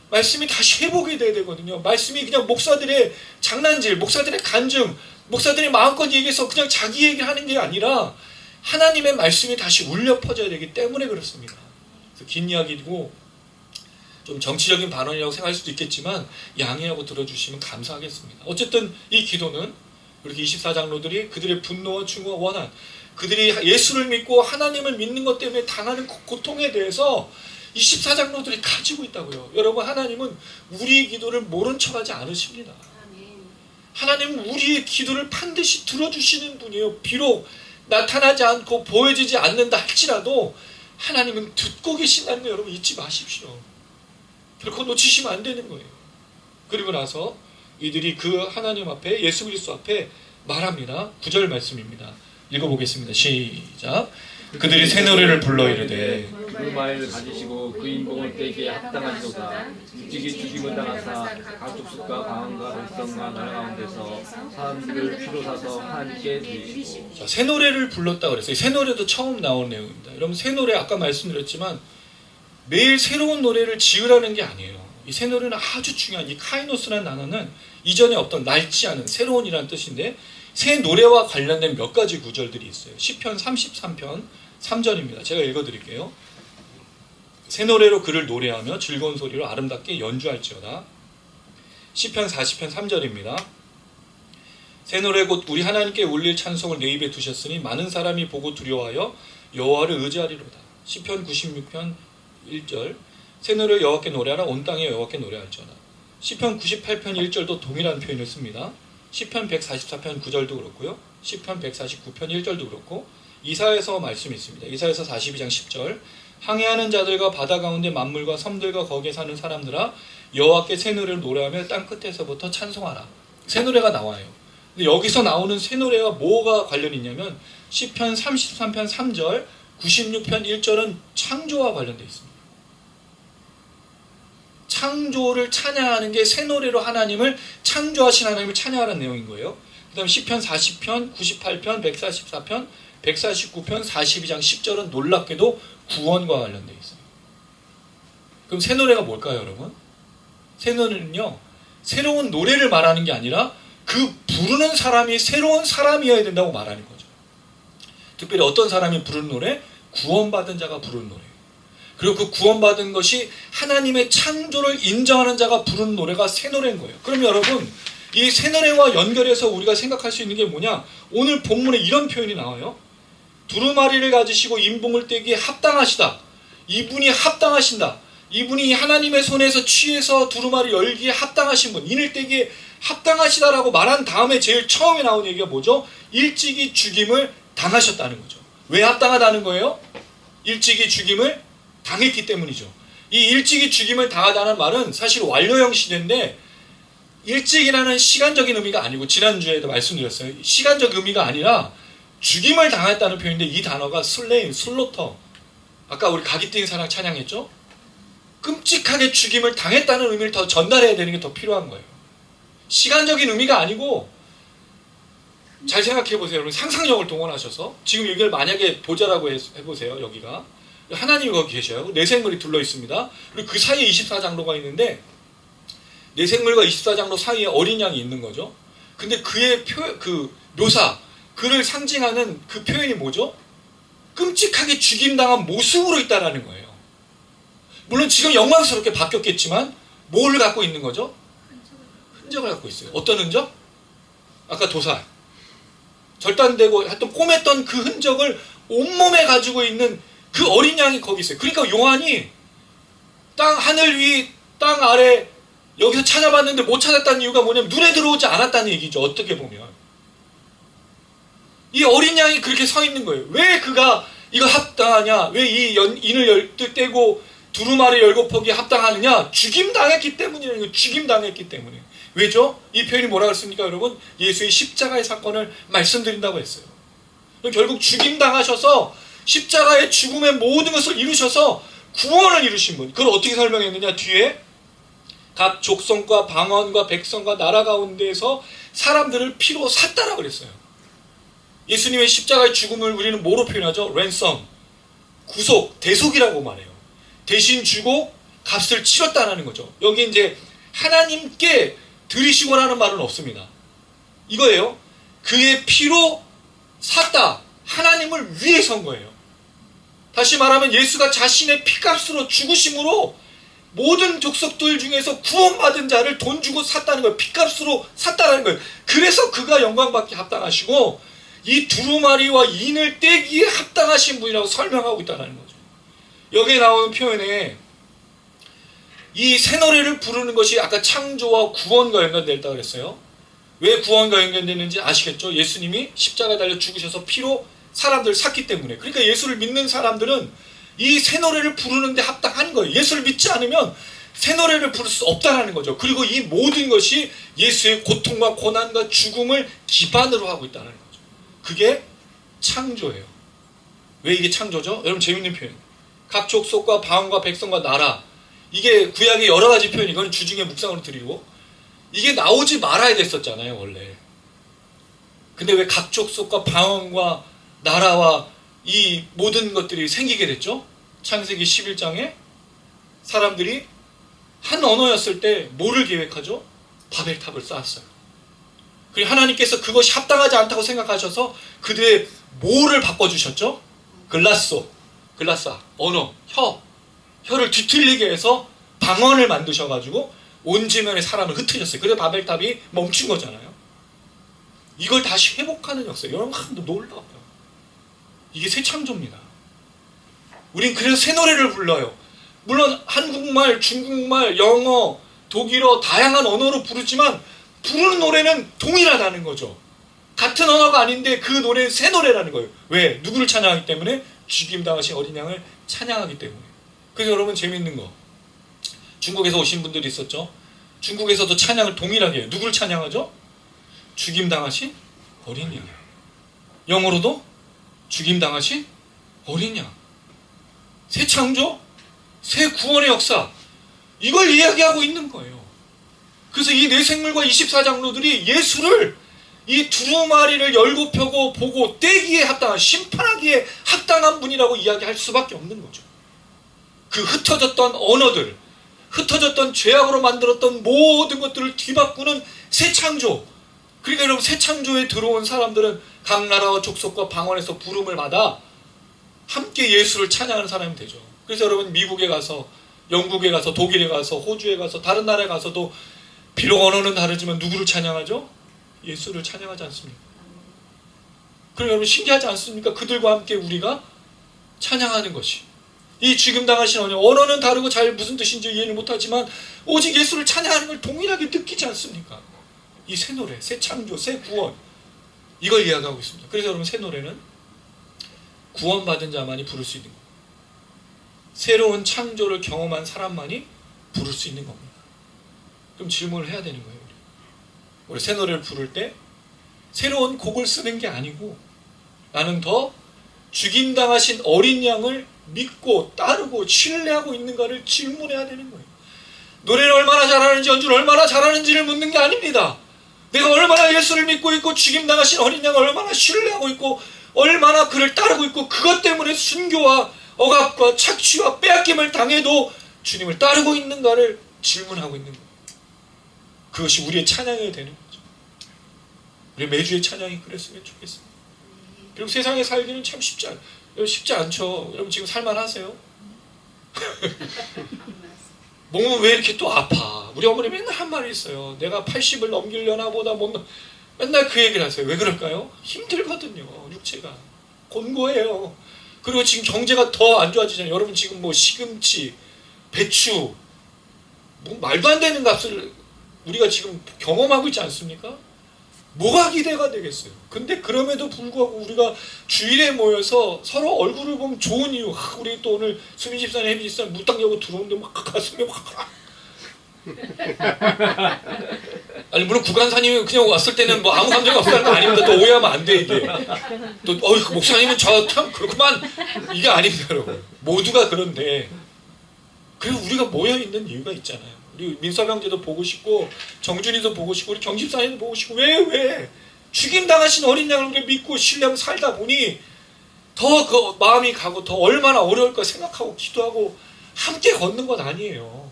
말씀이 다시 회복이 돼야 되거든요. 말씀이 그냥 목사들의 장난질, 목사들의 간증, 목사들이 마음껏 얘기해서 그냥 자기 얘기를 하는 게 아니라 하나님의 말씀이 다시 울려 퍼져야 되기 때문에 그렇습니다. 그래서 긴 이야기고 좀 정치적인 발언이라고 생각할 수도 있겠지만 양해하고 들어주시면 감사하겠습니다. 어쨌든 이 기도는 이렇게 24장로들이 그들의 분노와 충고와 원한, 그들이 예수를 믿고 하나님을 믿는 것 때문에 당하는 고통에 대해서 24장로들이 가지고 있다고요. 여러분 하나님은 우리의 기도를 모른 척하지 않으십니다. 하나님은 우리의 기도를 반드시 들어주시는 분이에요. 비록 나타나지 않고 보여지지 않는다 할지라도 하나님은 듣고 계신다는 거 여러분 잊지 마십시오. 결코 놓치시면 안 되는 거예요. 그리고 나서 이들이 그 하나님 앞에 예수 그리스도 앞에 말합니다. 9절 말씀입니다. 읽어보겠습니다. 시작. 그들이 새 노래를 불러 이르되 두루마리를 가지시고 그 인봉을 떼기에 합당하시도다. 일찍이 죽임을 당하사 각족 숫과 방언과 백성과 나라 가운데서 사람들을 피로 사서 하나님께 드리시고. 자, 새 노래를 불렀다 그랬어요. 새 노래도 처음 나온 내용입니다. 여러분 새 노래 아까 말씀드렸지만 매일 새로운 노래를 지으라는 게 아니에요. 이 새 노래는 아주 중요한 이 카이노스라는 단어는 이전에 없던 낡지 않은 새로운이라는 뜻인데 새 노래와 관련된 몇 가지 구절들이 있어요. 시편 33편 3절입니다. 제가 읽어드릴게요. 새 노래로 그를 노래하며 즐거운 소리로 아름답게 연주할지어다. 시편 40편 3절입니다. 새 노래 곧 우리 하나님께 울릴 찬송을 내 입에 두셨으니 많은 사람이 보고 두려워하여 여호와를 의지하리로다. 시편 96편 1절 새 노래 여호와께 노래하라 온 땅에 여호와께 노래할지어다. 시편 98편 1절도 동일한 표현을 씁니다. 시편 144편 9절도 그렇고요. 시편 149편 1절도 그렇고 이사야서 말씀이 있습니다. 이사야서 42장 10절 항해하는 자들과 바다 가운데 만물과 섬들과 거기에 사는 사람들아 여호와께 새 노래를 노래하며 땅 끝에서부터 찬송하라. 새 노래가 나와요. 근데 여기서 나오는 새 노래와 뭐가 관련이 있냐면 시편 33편 3절 96편 1절은 창조와 관련되어 있습니다. 창조를 찬양하는 게 새 노래로 하나님을 창조하신 하나님을 찬양하는 내용인 거예요. 그 다음 시편 40편, 98편, 144편, 149편, 42장 10절은 놀랍게도 구원과 관련되어 있어요. 그럼 새 노래가 뭘까요, 여러분? 새 노래는요, 새로운 노래를 말하는 게 아니라 그 부르는 사람이 새로운 사람이어야 된다고 말하는 거죠. 특별히 어떤 사람이 부르는 노래? 구원받은 자가 부르는 노래. 그리고 그 구원받은 것이 하나님의 창조를 인정하는 자가 부르는 노래가 새 노래인 거예요. 그럼 여러분 이 새 노래와 연결해서 우리가 생각할 수 있는 게 뭐냐? 오늘 본문에 이런 표현이 나와요. 두루마리를 가지시고 인봉을 떼기에 합당하시다. 이분이 합당하신다. 이분이 하나님의 손에서 취해서 두루마리 열기에 합당하신 분, 인을 떼기에 합당하시다라고 말한 다음에 제일 처음에 나온 얘기가 뭐죠? 일찍이 죽임을 당하셨다는 거죠. 왜 합당하다는 거예요? 일찍이 죽임을 당했기 때문이죠. 이 일찍이 죽임을 당하다는 말은 사실 완료형 시제인데 일찍이라는 시간적인 의미가 아니고 지난주에도 말씀드렸어요. 시간적 의미가 아니라 죽임을 당했다는 표현인데 이 단어가 슬레인, 슬로터. 아까 우리 가기 뛴 사랑 찬양했죠? 끔찍하게 죽임을 당했다는 의미를 더 전달해야 되는 게 더 필요한 거예요. 시간적인 의미가 아니고 잘 생각해 보세요. 여러분 상상력을 동원하셔서 지금 여기를 만약에 보자라고 해보세요. 여기가 하나님이 거기 계셔요. 내생물이 둘러 있습니다. 그리고 그 사이에 24장로가 있는데 내생물과 24장로 사이에 어린 양이 있는 거죠. 근데 그의 그 묘사, 그를 상징하는 그 표현이 뭐죠? 끔찍하게 죽임당한 모습으로 있다라는 거예요. 물론 지금 영광스럽게 바뀌었겠지만 뭘 갖고 있는 거죠? 흔적을 갖고 있어요. 어떤 흔적? 아까 도살. 절단되고 하여튼 꼬맸던 그 흔적을 온몸에 가지고 있는 그 어린 양이 거기 있어요. 그러니까 요한이 하늘 위, 땅 아래 여기서 찾아봤는데 못 찾았다는 이유가 뭐냐면 눈에 들어오지 않았다는 얘기죠. 어떻게 보면 이 어린 양이 그렇게 서 있는 거예요. 왜 그가 이거 합당하냐? 왜 이 인을 열두 떼고 두루마리 열고퍽이 합당하느냐? 죽임당했기 때문이라는 거예요. 죽임당했기 때문에. 왜죠? 이 표현이 뭐라고 했습니까, 여러분? 예수의 십자가의 사건을 말씀드린다고 했어요. 결국 죽임당하셔서 십자가의 죽음의 모든 것을 이루셔서 구원을 이루신 분. 그걸 어떻게 설명했느냐? 뒤에 각 족속과 방언과 백성과 나라 가운데에서 사람들을 피로 샀다라고 그랬어요. 예수님의 십자가의 죽음을 우리는 뭐로 표현하죠? 랜섬, 구속, 대속이라고 말해요. 대신 주고 값을 치렀다는 거죠. 여기 이제 하나님께 드리시고라는 말은 없습니다. 이거예요. 그의 피로 샀다. 하나님을 위해 선 거예요. 다시 말하면 예수가 자신의 피값으로 죽으심으로 모든 족속들 중에서 구원받은 자를 돈 주고 샀다는 거예요. 피값으로 샀다는 거예요. 그래서 그가 영광받기 합당하시고 이 두루마리와 인을 떼기에 합당하신 분이라고 설명하고 있다는 거죠. 여기에 나오는 표현에 이 새 노래를 부르는 것이 아까 창조와 구원과 연관되었다고 그랬어요. 왜 구원과 연관되는지 아시겠죠? 예수님이 십자가에 달려 죽으셔서 피로 사람들을 샀기 때문에. 그러니까 예수를 믿는 사람들은 이 새 노래를 부르는데 합당한 거예요. 예수를 믿지 않으면 새 노래를 부를 수 없다는 거죠. 그리고 이 모든 것이 예수의 고통과 고난과 죽음을 기반으로 하고 있다는 거죠. 그게 창조예요. 왜 이게 창조죠? 여러분 재밌는 표현. 각 족속과 방언과 백성과 나라. 이게 구약의 여러 가지 표현, 이건 주중에 묵상으로 드리고, 이게 나오지 말아야 됐었잖아요, 원래. 근데 왜 각 족속과 방언과 나라와 이 모든 것들이 생기게 됐죠? 창세기 11장에 사람들이 한 언어였을 때 뭐를 계획하죠? 바벨탑을 쌓았어요. 그리고 하나님께서 그것이 합당하지 않다고 생각하셔서 그들의 뭐를 바꿔주셨죠? 글라사, 언어, 혀를 뒤틀리게 해서 방언을 만드셔가지고 온 지면의 사람을 흩으셨어요. 그래서 바벨탑이 멈춘 거잖아요. 이걸 다시 회복하는 역사예요. 여러분 놀라워요. 이게 새 창조입니다. 우린 그래서 새 노래를 불러요. 물론 한국말, 중국말, 영어, 독일어 다양한 언어로 부르지만 부르는 노래는 동일하다는 거죠. 같은 언어가 아닌데 그 노래는 새 노래라는 거예요. 왜? 누구를 찬양하기 때문에? 죽임당하신 어린 양을 찬양하기 때문에. 그래서 여러분 재밌는 거, 중국에서 오신 분들이 있었죠. 중국에서도 찬양을 동일하게 해요. 누구를 찬양하죠? 죽임당하신 어린 양. 영어로도 죽임당하신 어린 양. 새 창조, 새 구원의 역사, 이걸 이야기하고 있는 거예요. 그래서 이 네 생물과 24장로들이 예수를 이 두루마리를 열고 펴고 보고 떼기에 합당한, 심판하기에 합당한 분이라고 이야기할 수밖에 없는 거죠. 그 흩어졌던 언어들, 흩어졌던 죄악으로 만들었던 모든 것들을 뒤바꾸는 새 창조. 그러니까 여러분, 새 창조에 들어온 사람들은 각 나라와 족속과 방언에서 부름을 받아 함께 예수를 찬양하는 사람이 되죠. 그래서 여러분 미국에 가서, 영국에 가서, 독일에 가서, 호주에 가서, 다른 나라에 가서도 비록 언어는 다르지만 누구를 찬양하죠? 예수를 찬양하지 않습니까? 그럼 여러분 신기하지 않습니까? 그들과 함께 우리가 찬양하는 것이. 이 죽임당하신 언어는 다르고 잘 무슨 뜻인지 이해를 못하지만 오직 예수를 찬양하는 걸 동일하게 느끼지 않습니까? 이 새 노래, 새 창조, 새 구원, 이걸 이야기하고 있습니다. 그래서 여러분 새 노래는 구원받은 자만이 부를 수 있는 겁니다. 새로운 창조를 경험한 사람만이 부를 수 있는 겁니다. 그럼 질문을 해야 되는 거예요. 우리 새 노래를 부를 때 새로운 곡을 쓰는 게 아니고 나는 더 죽임당하신 어린 양을 믿고 따르고 신뢰하고 있는가를 질문해야 되는 거예요. 노래를 얼마나 잘하는지, 연주를 얼마나 잘하는지를 묻는 게 아닙니다. 내가 얼마나 예수를 믿고 있고 죽임당하신 어린 양을 얼마나 신뢰하고 있고 얼마나 그를 따르고 있고 그것 때문에 순교와 억압과 착취와 빼앗김을 당해도 주님을 따르고 있는가를 질문하고 있는 거예요. 그것이 우리의 찬양이 되는 거죠. 우리 매주의 찬양이 그랬으면 좋겠습니다. 그리고 세상에 살기는 참 쉽지 않죠. 여러분 지금 살만하세요? 몸은 왜 이렇게 또 아파? 우리 어머니 맨날 한 말이 있어요. 내가 80을 넘기려나 보다 맨날 그 얘기를 하세요. 왜 그럴까요? 힘들거든요. 육체가 곤고해요. 그리고 지금 경제가 더 안 좋아지잖아요. 여러분 지금 뭐 시금치, 배추, 뭐 말도 안 되는 값을 우리가 지금 경험하고 있지 않습니까? 뭐가 기대가 되겠어요? 근데 그럼에도 불구하고 우리가 주일에 모여서 서로 얼굴을 보면 좋은 이유, 우리 또 오늘 수민 집사님, 혜민 집사님 무당 여고 들어오는데 막 가슴에 막 아니 물론 구간사님이 그냥 왔을 때는 뭐 아무 감정이 없다는 거 아닙니다. 또 오해하면 안 돼 이게. 또 그 목사님은 저 참 그렇구만 이게 아닙니다 여러분. 모두가 그런데 그리고 우리가 모여 있는 이유가 있잖아요. 우리 민섭 형제도 보고 싶고 정준이도 보고 싶고 우리 경집사님도 보고 싶고 왜 죽임 당하신 어린 양을 우리 믿고 신뢰하고 살다 보니 더 그 마음이 가고 더 얼마나 어려울까 생각하고 기도하고 함께 걷는 것 아니에요.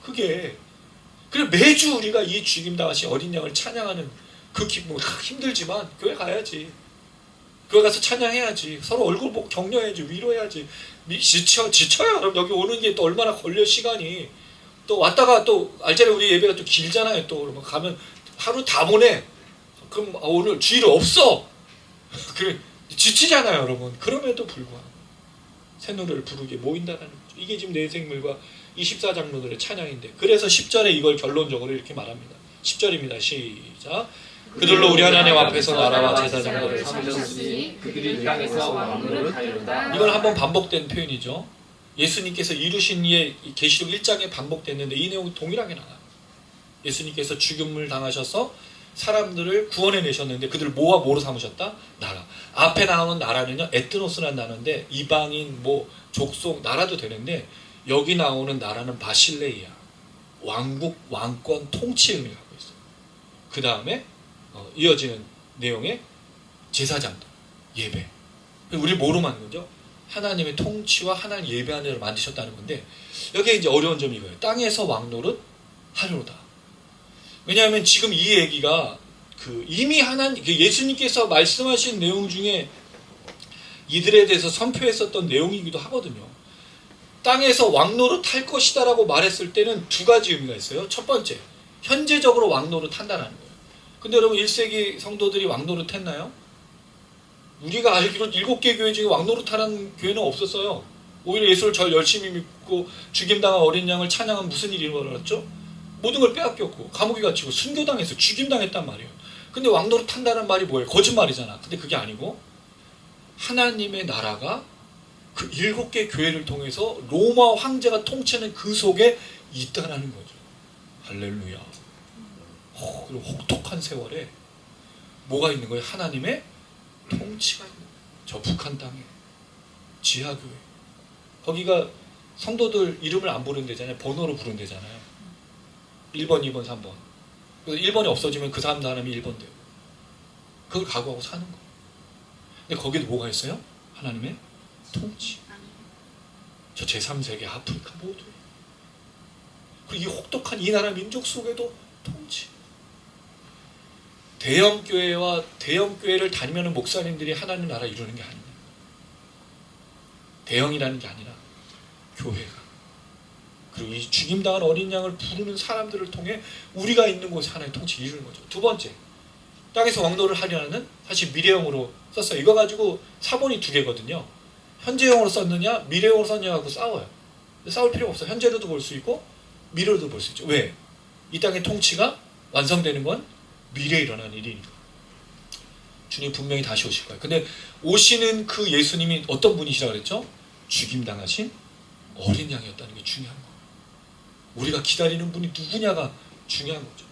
그게 그래 매주 우리가 이 죽임 당하신 어린 양을 찬양하는 그 기분 힘들지만 교회 가야지. 교회 가서 찬양해야지. 서로 얼굴 보고 격려해야지. 위로해야지. 지쳐요. 여러분 여기 오는 게 또 얼마나 걸려 시간이. 또 왔다가 또 알잖아요. 우리 예배가 또 길잖아요. 또 그러면 가면 하루 다 보내. 그럼 오늘 주일 없어. 그래 지치잖아요, 여러분. 그럼에도 불구하고 새 노래를 부르게 모인다는 거죠. 이게 지금 내 생물과 24장로들의 찬양인데 그래서 10절에 이걸 결론적으로 이렇게 말합니다. 10절입니다. 시작. 그들로 우리 하나님 앞에서 나라와 제사장들을 삼으셨으니 그들이 땅에서 왕노를 하리로다. 이건 한번 반복된 표현이죠. 예수님께서 이루신 이의 계시록 1장에 반복됐는데 이 내용이 동일하게 나와요. 예수님께서 죽임을 당하셔서 사람들을 구원해 내셨는데 그들을 뭐와 뭐로 삼으셨다? 나라. 앞에 나오는 나라는요 에트노스라는 나라인데 이방인 뭐 족속 나라도 되는데 여기 나오는 나라는 바실레이아 왕국 왕권 통치 의미를 갖고 있어요. 그 다음에 이어지는 내용에 제사장들 예배. 우리 뭐로 만든 거죠? 하나님의 통치와 하나님 예배하는 데를 만드셨다는 건데 여기에 이제 어려운 점이 이거예요. 땅에서 왕노릇 하려다. 왜냐하면 지금 이 얘기가 이미 예수님께서 말씀하신 내용 중에 이들에 대해서 선포했었던 내용이기도 하거든요. 땅에서 왕노릇 할 것이다라고 말했을 때는 두 가지 의미가 있어요. 첫 번째, 현재적으로 왕노릇 한다는 거예요. 근데 여러분 1세기 성도들이 왕노릇 했나요? 우리가 알기로 7개 교회 중에 왕노릇하는 교회는 없었어요. 오히려 예수를 절 열심히 믿고 죽임당한 어린 양을 찬양한 무슨 일이 일어났죠? 모든 걸 빼앗겼고 감옥에 갇히고 순교당해서 죽임당했단 말이에요. 근데 왕노릇한다는 말이 뭐예요? 거짓말이잖아. 근데 그게 아니고 하나님의 나라가 그 7개 교회를 통해서 로마 황제가 통치하는 그 속에 있다라는 거죠. 할렐루야. 그리고 혹독한 세월에 뭐가 있는 거예요? 하나님의 통치가 있는 거예요. 저 북한 땅에 지하교회 거기가 성도들 이름을 안 부르는 데잖아요. 번호로 부르는 데잖아요. 1번, 2번, 3번 1번이 없어지면 그 사람이 1번 되고 그걸 각오하고 사는 거예요. 근데 거기도 뭐가 있어요? 하나님의 통치. 저 제3세계 아프리카 모두 그리고 이 혹독한 이 나라 민족 속에도 통치. 대형교회와 대형교회를 다니면 목사님들이 하나님 나라 이루는 게 아닙니다. 대형이라는 게 아니라 교회가 그리고 이 죽임당한 어린 양을 부르는 사람들을 통해 우리가 있는 곳에 하나의 통치 이루는 거죠. 두 번째, 땅에서 왕노를 하려는 사실 미래형으로 썼어요. 이거 가지고 사본이 두 개거든요. 현재형으로 썼느냐 미래형으로 썼느냐 하고 싸워요. 싸울 필요가 없어요. 현재로도 볼 수 있고 미래로도 볼 수 있죠. 왜? 이 땅의 통치가 완성되는 건 미래에 일어나는 일이니까. 주님 분명히 다시 오실 거예요. 근데 오시는 그 예수님이 어떤 분이시라고 그랬죠? 죽임당하신 어린 양이었다는 게 중요한 거예요. 우리가 기다리는 분이 누구냐가 중요한 거죠.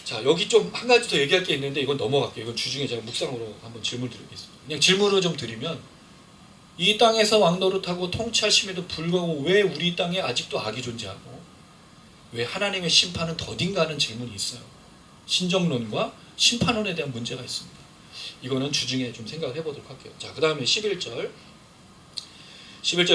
자, 여기 좀 한 가지 더 얘기할 게 있는데 이건 넘어갈게요. 이건 주중에 제가 묵상으로 한번 질문 드리겠습니다. 그냥 질문을 좀 드리면 이 땅에서 왕노릇하고 통치하심에도 불구하고 왜 우리 땅에 아직도 악이 존재하고 왜 하나님의 심판은 더딘가 하는 질문이 있어요. 신정론과 심판론에 대한 문제가 있습니다. 이거는 주중에 좀 생각을 해보도록 할게요. 자, 그 다음에 11절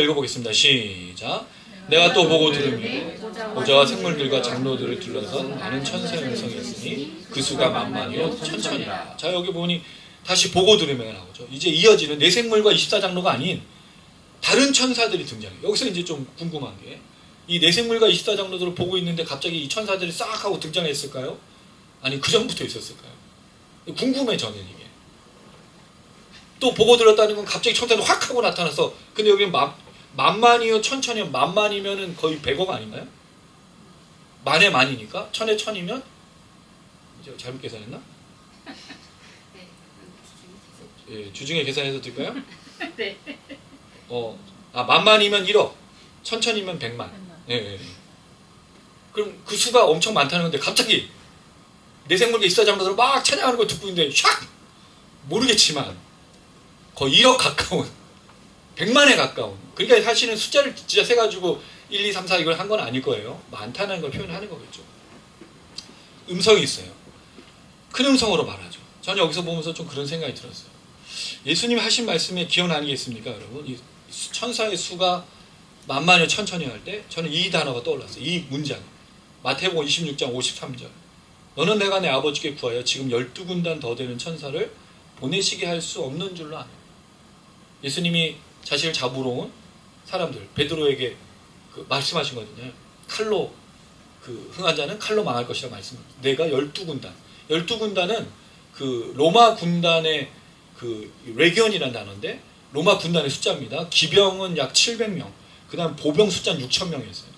읽어보겠습니다. 시작. 내가 또 보고 들으니 보좌와 생물들과 장로들을 둘러선 많은 천사의 음성이 있으니 그 수가 만만이요 천천이라. 자, 여기 보니 다시 보고 들으면 나오죠. 이제 이어지는 내 생물과 24장로가 아닌 다른 천사들이 등장해요. 여기서 이제 좀 궁금한 게 이 내 생물과 24장로들을 보고 있는데 갑자기 이 천사들이 싹 하고 등장했을까요? 아니 그 전부터 있었을까요? 궁금해 저는 이게. 또 보고 들었다는 건 갑자기 천사들이 확 하고 나타나서 근데 여기는 만만이요 천천이요 만만이면은 거의 100억 아닌가요? 만에 만이니까 천에 천이면 이제 잘못 계산했나? 예, 주중에 계산해서 드릴까요? 네. 만만이면 1억, 천천이면 100만. 예, 예. 그럼 그 수가 엄청 많다는 건데 갑자기 내생물계 입사자마다 막 찬양하는 거 듣고 있는데 샥! 모르겠지만 거의 1억 가까운 100만에 가까운, 그러니까 사실은 숫자를 진짜 세가지고 1, 2, 3, 4 이걸 한 건 아닐 거예요. 많다는 걸 표현하는 거겠죠. 음성이 있어요. 큰 음성으로 말하죠. 저는 여기서 보면서 좀 그런 생각이 들었어요. 예수님 하신 말씀에 기억나겠습니까 여러분? 이 천사의 수가 만만여 천천히 할 때 저는 이 단어가 떠올랐어요. 이 문장, 마태복음 26장 53절. 너는 내가 내 아버지께 구하여 지금 12군단 더 되는 천사를 보내시게 할 수 없는 줄로 아네. 예수님이 자신을 잡으러 온 사람들 베드로에게 말씀하신 거거든요. 칼로 흥한 자는 칼로 망할 것이라 말씀합니다. 내가 12군단, 12군단은 로마 군단의 레기온이라는 단어인데 로마 군단의 숫자입니다. 기병은 약 700명, 그 다음 보병 숫자는 6,000명이었어요.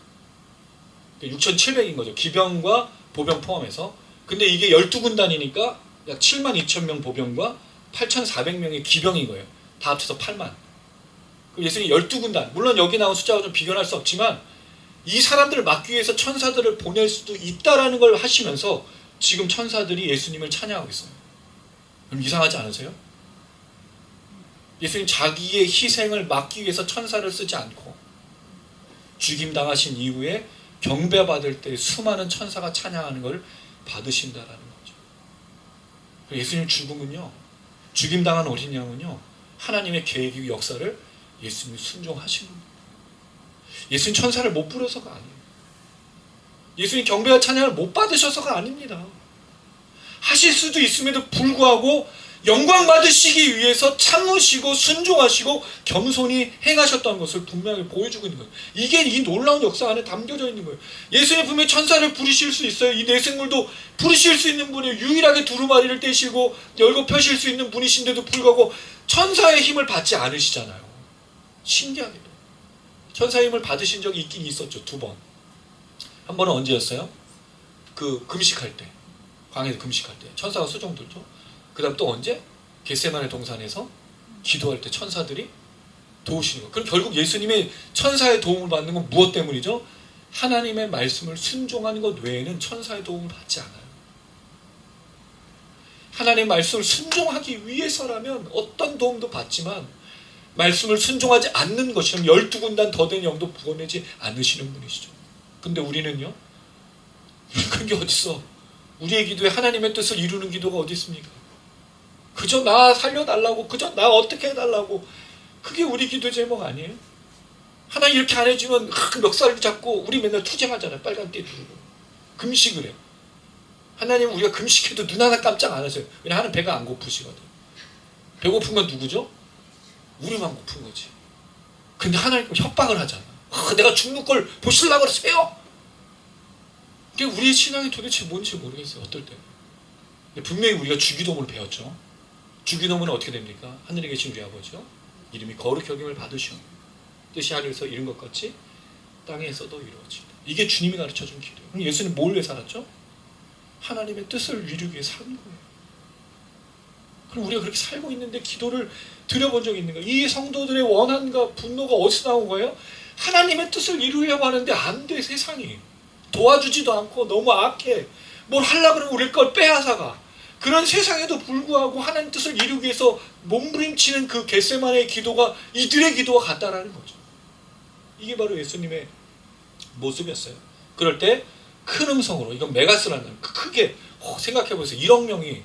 6,700인 거죠. 기병과 보병 포함해서. 근데 이게 12군단이니까 약 72,000명 보병과 8,400명의 기병인 거예요. 다 합쳐서 8만. 예수님이 12군단, 물론 여기 나온 숫자와 좀 비교할 수 없지만 이 사람들을 막기 위해서 천사들을 보낼 수도 있다라는 걸 하시면서 지금 천사들이 예수님을 찬양하고 있어요. 그럼 이상하지 않으세요? 예수님 자기의 희생을 막기 위해서 천사를 쓰지 않고 죽임당하신 이후에 경배받을 때 수많은 천사가 찬양하는 걸 받으신다라는 거죠. 예수님 죽음은요, 죽임당한 어린 양은요, 하나님의 계획이고 역사를 예수님이 순종하신 겁니다. 예수님 천사를 못 부려서가 아니에요. 예수님 경배와 찬양을 못 받으셔서가 아닙니다. 하실 수도 있음에도 불구하고 영광 받으시기 위해서 참으시고 순종하시고 겸손히 행하셨다는 것을 분명히 보여주고 있는 거예요. 이게 이 놀라운 역사 안에 담겨져 있는 거예요. 예수님 분명히 천사를 부르실 수 있어요. 이 내생물도 부르실 수 있는 분이에요. 유일하게 두루마리를 떼시고 열고 펴실 수 있는 분이신데도 불구하고 천사의 힘을 받지 않으시잖아요. 신기하게도 천사의 힘을 받으신 적이 있긴 있었죠. 2번. 한 번은 언제였어요? 금식할 때, 광야에서 금식할 때 천사가 수종 들죠. 그 다음 또 언제? 겟세마네 동산에서 기도할 때 천사들이 도우시는 거. 그럼 결국 예수님의 천사의 도움을 받는 건 무엇 때문이죠? 하나님의 말씀을 순종하는 것 외에는 천사의 도움을 받지 않아요. 하나님의 말씀을 순종하기 위해서라면 어떤 도움도 받지만 말씀을 순종하지 않는 것이면 12군단 더 된 영도 보내지 않으시는 분이시죠. 근데 우리는요, 그런 게 어딨어? 우리의 기도에 하나님의 뜻을 이루는 기도가 어디 있습니까? 그저 나 살려달라고, 그저 나 어떻게 해달라고. 그게 우리 기도 제목 아니에요? 하나님 이렇게 안 해주면 멱살을 잡고 우리 맨날 투쟁하잖아요. 빨간 띠 두르고 금식을 해요. 하나님 우리가 금식해도 눈 하나 깜짝 안 하세요. 왜냐하면 하나님 배가 안 고프시거든. 배고픈 건 누구죠? 우리만 고픈 거지. 근데 하나님 협박을 하잖아. 내가 죽는 걸 보시려고 그러세요? 그게 우리의 신앙이 도대체 뭔지 모르겠어요. 어떨 때. 분명히 우리가 주기도문을 배웠죠. 주기도문은 어떻게 됩니까? 하늘에 계신 우리 아버지요, 이름이 거룩히 여김을 받으시오. 뜻이 하늘에서 이룬 것 같이 땅에서도 이루어지다. 이게 주님이 가르쳐준 길이에요. 그럼 예수는 뭘 위해 살았죠? 하나님의 뜻을 이루기 위해 산 거예요. 그럼 우리가 그렇게 살고 있는데 기도를 드려본 적이 있는가? 이 성도들의 원한과 분노가 어디서 나온 거예요? 하나님의 뜻을 이루려고 하는데 안 돼. 세상이 도와주지도 않고 너무 악해. 뭘 하려고 그러면 우리 걸 빼앗아가. 그런 세상에도 불구하고 하나님 뜻을 이루기 위해서 몸부림치는 그 겟세마네의 기도가 이들의 기도와 같다라는 거죠. 이게 바로 예수님의 모습이었어요. 그럴 때 큰 음성으로, 이건 메가스라는 크게 생각해보세요. 1억 명이,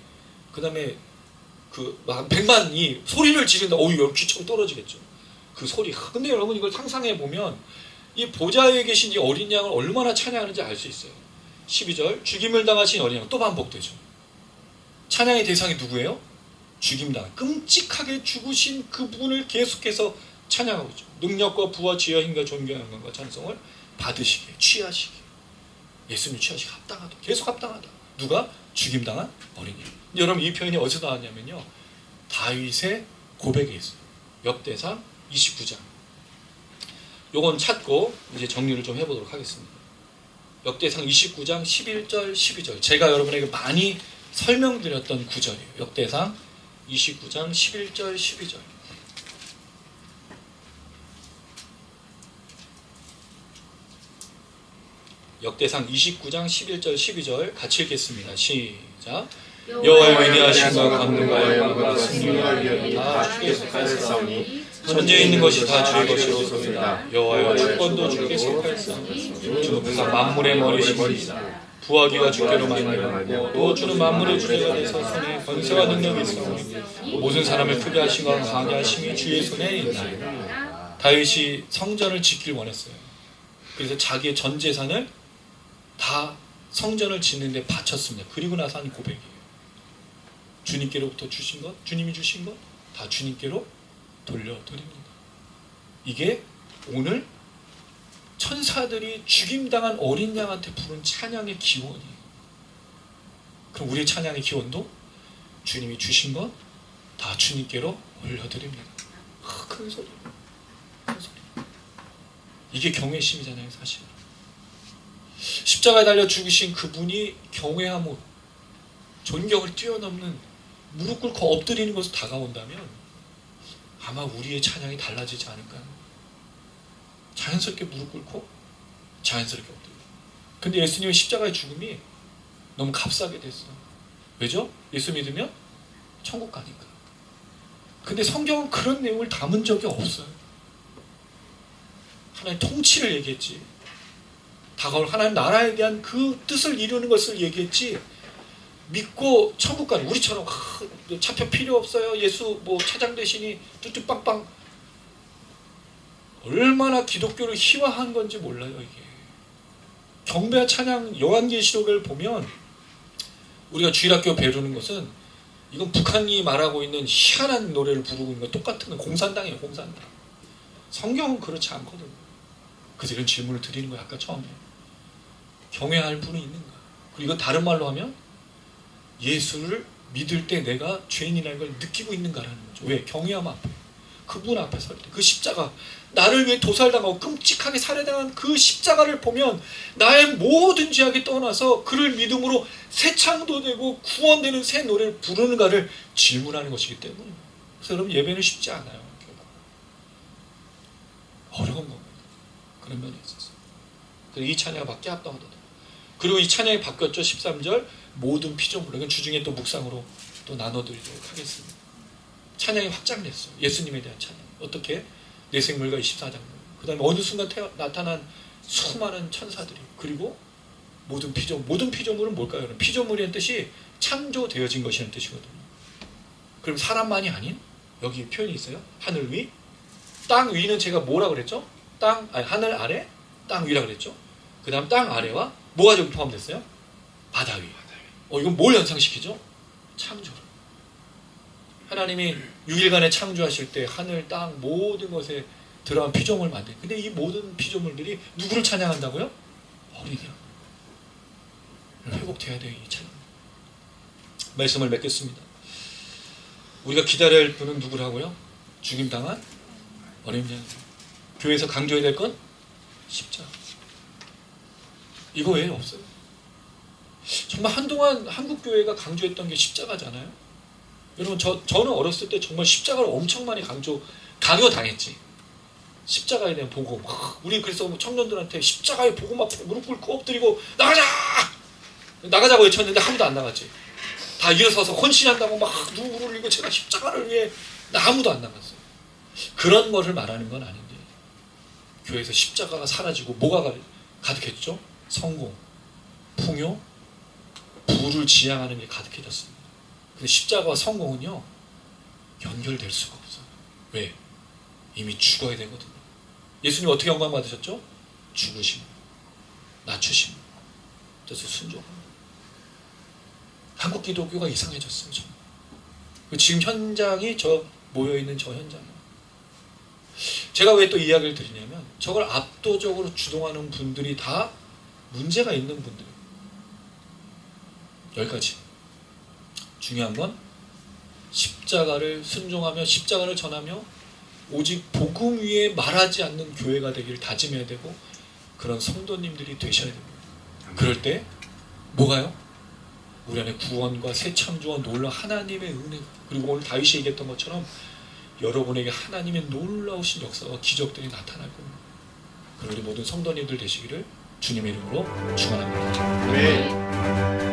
그 다음에 한 100만이 소리를 지른다. 여기 귀청 떨어지겠죠. 그 소리. 근데 여러분 이걸 상상해보면 이 보좌에 계신 이 어린 양을 얼마나 찬양하는지 알 수 있어요. 12절, 죽임을 당하신 어린 양, 또 반복되죠. 찬양의 대상이 누구예요? 죽임당, 끔찍하게 죽으신 그분을 계속해서 찬양하고 있죠. 능력과 부와 지혜와 힘과 존귀와 영광과 찬송을 받으시기에, 취하시기에, 예수님 취하시기 합당하다. 계속 합당하다. 누가? 죽임당한 어린이. 여러분 이 표현이 어디서 나왔냐면요, 다윗의 고백에 있어요. 역대상 29장. 요건 찾고 이제 정리를 좀 해보도록 하겠습니다. 역대상 29장 11절 12절. 제가 여러분에게 많이 설명드렸던 구절이에요. 역대상 29장 11절 12절. 역대상 29장 11절 12절 같이 읽겠습니다. 시작. 여호와의 위대하심과 감동과 영광과 승리와 위엄이 다 주께 속하였사오니 천지에 있는 것이 다 주의 것이로소이다. 여호와여 주권도 주께 속하였사오니 주는 만물의 머리시니이다. 부하기가 주께로 말미암고 또 주는 만물의 주제가 되서 손에 권세와 능력이 있사오니 모든 사람을 크게 하시고 강하게 하심이 주의 손에 있나이다. 다윗이 성전을 짓길 원했어요. 그래서 자기의 전 재산을 다 성전을 짓는 데 바쳤습니다. 그리고 나서 한 고백이에요. 주님께로부터 주신 것, 주님이 주신 것 다 주님께로 돌려드립니다. 이게 오늘 천사들이 죽임당한 어린 양한테 부른 찬양의 기원이에요. 그럼 우리의 찬양의 기원도 주님이 주신 것 다 주님께로 올려드립니다. 큰 소리, 큰 소리. 이게 경외심이잖아요, 사실. 십자가에 달려 죽으신 그분이 경외함으로 존경을 뛰어넘는 무릎 꿇고 엎드리는 것으로 다가온다면 아마 우리의 찬양이 달라지지 않을까요? 자연스럽게 무릎 꿇고 자연스럽게 엎드리고. 근데 예수님의 십자가의 죽음이 너무 값싸게 됐어. 왜죠? 예수 믿으면 천국 가니까. 근데 성경은 그런 내용을 담은 적이 없어요. 하나님 통치를 얘기했지. 다가올 하나님 나라에 대한 그 뜻을 이루는 것을 얘기했지. 믿고 천국 가는 우리처럼 차표 필요 없어요. 예수 뭐 차장 대신이 뚜뚜빵빵. 얼마나 기독교를 희화한 건지 몰라요. 이게 경배와 찬양 요한계시록을 보면 우리가 주일학교 배우는 것은 이건 북한이 말하고 있는 희한한 노래를 부르고 있는 거 똑같은 건 공산당이에요. 공산당. 성경은 그렇지 않거든요. 그래서 이런 질문을 드리는 거예요. 아까 처음에 경외할 분이 있는가. 그리고 이건 다른 말로 하면 예수를 믿을 때 내가 죄인이라는 걸 느끼고 있는가라는 거죠. 왜? 경외함 앞에 그분 앞에 설 때 그 십자가 나를 위해 도살당하고 끔찍하게 살해당한 그 십자가를 보면 나의 모든 죄악이 떠나서 그를 믿음으로 새 창도 되고 구원되는 새 노래를 부르는가를 질문하는 것이기 때문에 그래서 여러분 예배는 쉽지 않아요. 어려운 겁니다. 그런 면이 있었어요. 그래서 이 찬양이 밖에 합당하더라. 그리고 이 찬양이 바뀌었죠. 13절 모든 피조물. 이건 주중에 또 묵상으로 또 나눠드리도록 하겠습니다. 찬양이 확장됐어요. 예수님에 대한 찬양. 어떻게? 내 생물과 24장. 그 다음에 어느 순간 나타난 수많은 천사들이. 그리고 모든 피조물. 모든 피조물은 뭘까요? 피조물이라는 뜻이 창조되어진 것이라는 뜻이거든요. 그럼 사람만이 아닌 여기 표현이 있어요. 하늘 위, 땅 위는 제가 뭐라 그랬죠? 하늘 아래, 땅 위라 그랬죠. 그 다음 땅 아래와 뭐가 저기 포함됐어요? 바다 위. 이건 뭘 연상시키죠? 창조를. 하나님이 6일간에 창조하실 때 하늘, 땅 모든 것에 들어간 피조물을 만든. 근데 이 모든 피조물들이 누구를 찬양한다고요? 어린 양. 회복돼야 돼요, 이 찬양. 말씀을 맺겠습니다. 우리가 기다려야 할 분은 누구라고요? 죽임당한 어린 양. 교회에서 강조해야 될 건 십자가. 이거 외에 없어요. 정말 한동안 한국교회가 강조했던 게 십자가잖아요. 여러분 저는 어렸을 때 정말 십자가를 엄청 많이 강요당했지. 십자가에 대한 복음. 우리 그래서 청년들한테 십자가의 복음 앞에 무릎 꿇고 엎드리고 나가자고 외쳤는데 아무도 안 나갔지. 다 일어서서 헌신한다고 막 누구를 흘리고 제가 십자가를 위해 아무도 안 나갔어요. 그런 것을 말하는 건 아닌데 교회에서 십자가가 사라지고 뭐가 가득했죠? 성공, 풍요, 부를 지향하는 게 가득해졌습니다. 근데 십자가와 성공은요 연결될 수가 없어요. 왜? 이미 죽어야 되거든요. 예수님 어떻게 영광 받으셨죠? 죽으심, 낮추심, 그래서 순종. 한국 기독교가 이상해졌어요. 정말. 지금 현장이 모여있는 저 현장이에요. 제가 왜 또 이야기를 드리냐면 저걸 압도적으로 주동하는 분들이 다 문제가 있는 분들이에요. 여기까지. 중요한 건 십자가를 순종하며 십자가를 전하며 오직 복음 위에 말하지 않는 교회가 되기를 다짐해야 되고 그런 성도님들이 되셔야 됩니다. 그럴 때 뭐가요? 우리 안에 구원과 새 창조와 놀라운 하나님의 은혜, 그리고 오늘 다윗이 얘기했던 것처럼 여러분에게 하나님의 놀라우신 역사와 기적들이 나타날 겁니다. 그러니 모든 성도님들 되시기를 주님의 이름으로 축원합니다. 네.